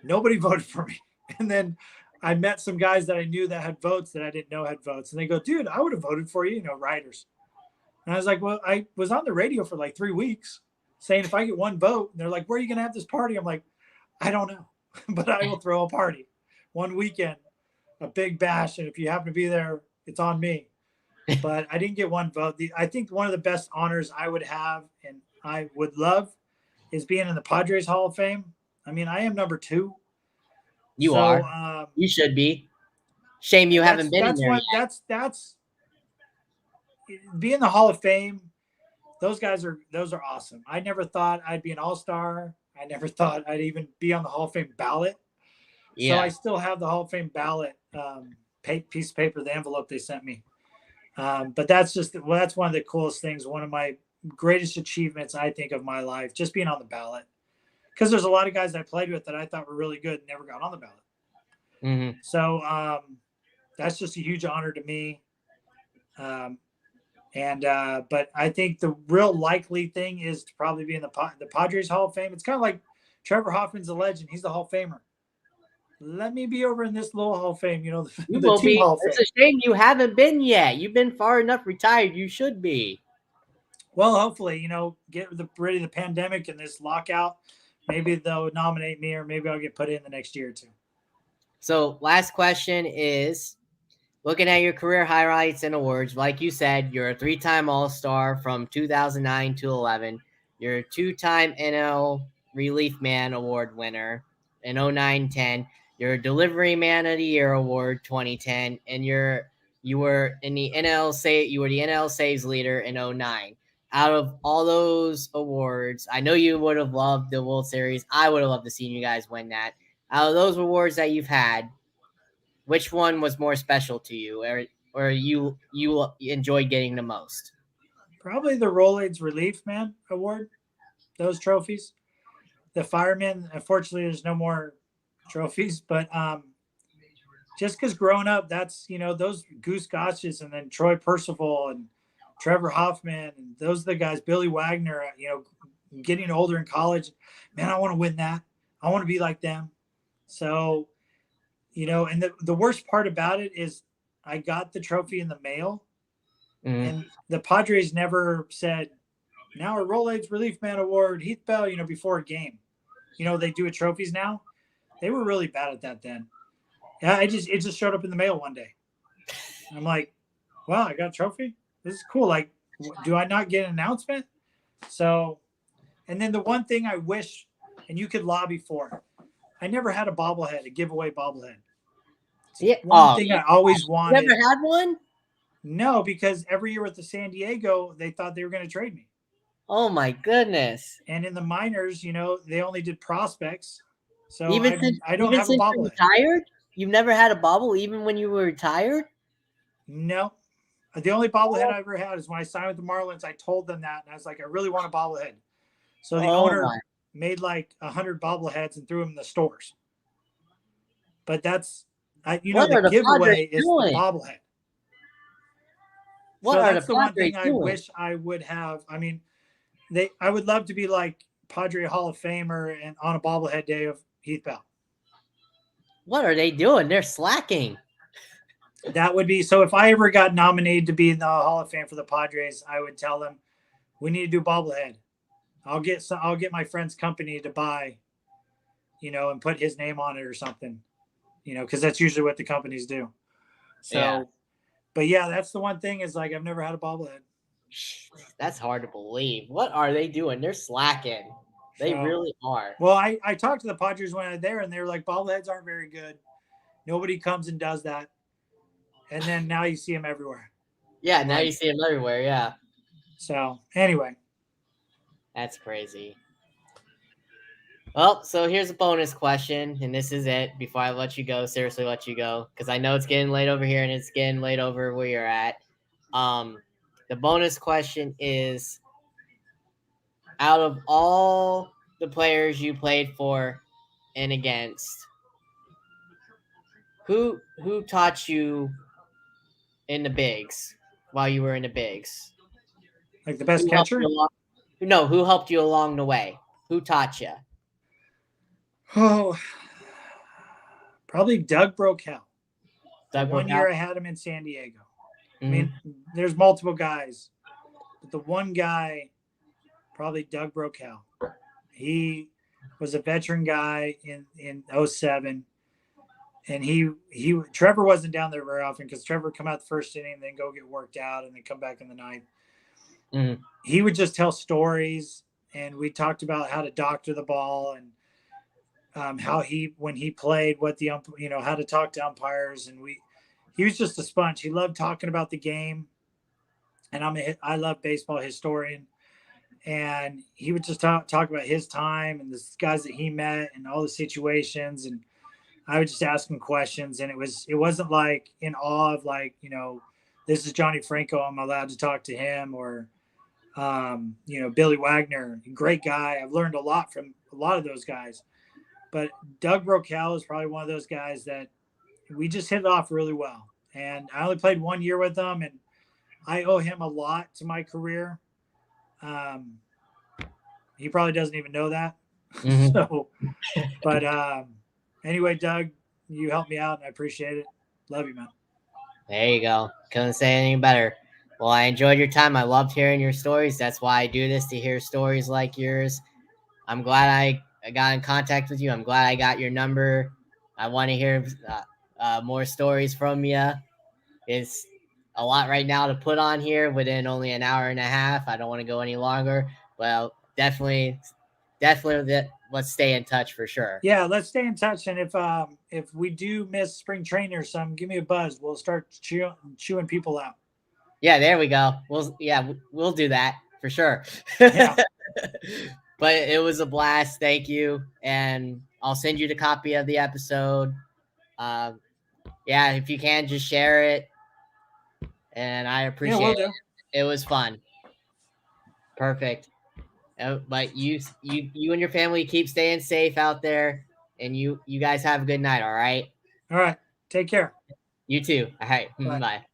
Nobody voted for me. And then I met some guys that I knew that had votes that I didn't know had votes. And they go, dude, I would have voted for you, writers. And I was like, well, I was on the radio for like 3 weeks saying if I get one vote, and they're like, where are you going to have this party? I'm like, I don't know, but I will throw a party one weekend, a big bash. And if you happen to be there, it's on me. But I didn't get one vote. I think one of the best honors I would have and I would love is being in the Padres Hall of Fame. I mean, I am number 2. You So, are. You should be. Shame you and haven't been in that's there what yet. that's being the Hall of Fame. Those are awesome. I never thought I'd be an all-star. I never thought I'd even be on the Hall of Fame ballot. So Yeah. I still have the Hall of Fame ballot piece of paper, the envelope they sent me. But that's one of the coolest things. One of my greatest achievements, I think, of my life, just being on the ballot. Because there's a lot of guys I played with that I thought were really good and never got on the ballot. Mm-hmm. So that's just a huge honor to me. But I think the real likely thing is to probably be in the Padres Hall of Fame. It's kind of like Trevor Hoffman's a legend. He's the Hall of Famer. Let me be over in this little Hall of Fame, You the will team be. Hall of It's Fame. a shame you haven't been yet. You've been far enough retired. You should be. Well, hopefully, get rid of the pandemic and this lockout. Maybe they'll nominate me, or maybe I'll get put in the next year or two. So, last question is looking at your career highlights and awards. Like you said, you're a 3-time All-Star from 2009 to 11. You're a 2-time NL Relief Man Award winner in 09-10. You're a Delivery Man of the Year Award 2010, and you were in the you were the NL saves leader in 09. Out of all those awards, I know you would have loved the World Series. I would have loved to see you guys win that. Out of those awards that you've had, which one was more special to you, or you enjoyed getting the most? Probably the Rolaids Relief Man Award. Those trophies. The Fireman. Unfortunately, there's no more trophies, but just because growing up, that's those Goose Gotches and then Troy Percival and Trevor Hoffman and those are the guys. Billy Wagner. Getting older in college, man, I want to win that. I want to be like them. So, and the worst part about it is I got the trophy in the mail, and the Padres never said, now a Rolaids Relief Man Award, Heath Bell, before a game. They do it trophies now. They were really bad at that then. Yeah, it just showed up in the mail one day. I'm like, wow, I got a trophy. This is cool. Like, do I not get an announcement? So, and then the one thing I wish, and you could lobby for, I never had a bobblehead, a giveaway bobblehead. Yeah. One thing I always wanted. Never had one? No, because every year with the San Diego, they thought they were going to trade me. Oh my goodness! And in the minors, they only did prospects. So I don't even have a since you're bobblehead. retired, you've never had a bobble, even when you were retired. No, the only bobblehead I ever had is when I signed with the Marlins. I told them that, and I was like, I really want a bobblehead. So the owner made like 100 bobbleheads and threw them in the stores. But that's, the giveaway is the bobblehead. So that's the one thing I wish I would have. I mean, I would love to be like Padre Hall of Famer and on a bobblehead day of Heath Bell. What are they doing? They're slacking. That would be, so if I ever got nominated to be in the Hall of Fame for the Padres, I would tell them we need to do bobblehead. I'll get my friend's company to buy, and put his name on it or something, because that's usually what the companies do. So, yeah. But yeah, that's the one thing is like I've never had a bobblehead. That's hard to believe. What are they doing? They're slacking. They really are. Well, I talked to the Padres when I was there, and they were like, bobbleheads aren't very good. Nobody comes and does that. And then now you see him everywhere. Yeah, now Like, you see him everywhere. Yeah, so anyway. that's crazy. Well, so here's a bonus question, and this is it before I let you go. Seriously, let you go because I know it's getting late over here and it's getting late over where you're at. Um, the bonus question is: out of all the players you played for and against, who taught you in the bigs while you were in the bigs? Like the best Who helped you catcher? along? No, who helped you along the way? Who taught you? Oh, probably Doug Brokel. The Doug one Brokaw? year I had him in San Diego. I Mm-hmm. mean, there's multiple guys, but the one guy, probably Doug Brokel. He was a veteran guy in '07, and he Trevor wasn't down there very often because Trevor would come out the first inning, then go get worked out, and then come back in the ninth. Mm-hmm. He would just tell stories, and we talked about how to doctor the ball and how he when he played, what the how to talk to umpires, and he was just a sponge. He loved talking about the game, and I love baseball historian, and he would just talk about his time and the guys that he met and all the situations, and I would just ask him questions, and it wasn't like in awe of like this is Johnny Franco, I'm allowed to talk to him, or Billy Wagner, great guy. I've learned a lot from a lot of those guys, but Doug Brokel is probably one of those guys that we just hit it off really well. And I only played 1 year with him, and I owe him a lot to my career. Um, he probably doesn't even know that. Mm-hmm. So, but anyway, Doug, you helped me out, and I appreciate it. Love you, man. There you go. Couldn't say anything better. Well, I enjoyed your time. I loved hearing your stories. That's why I do this, to hear stories like yours. I'm glad I got in contact with you. I'm glad I got your number. I want to hear more stories from you. It's a lot right now to put on here within only an hour and a half. I don't want to go any longer. Well, definitely, let's stay in touch for sure. Yeah, let's stay in touch. And if we do miss spring training or something, give me a buzz. We'll start chewing people out. Yeah, there we go. We'll do that for sure. Yeah. But it was a blast. Thank you, and I'll send you the copy of the episode. Um, yeah, if you can, just share it, and I Yeah, appreciate we'll it. do. It was fun. Perfect. But you and your family keep staying safe out there, and you guys have a good night. All right. All right. Take care. You too. All right. Bye. Bye.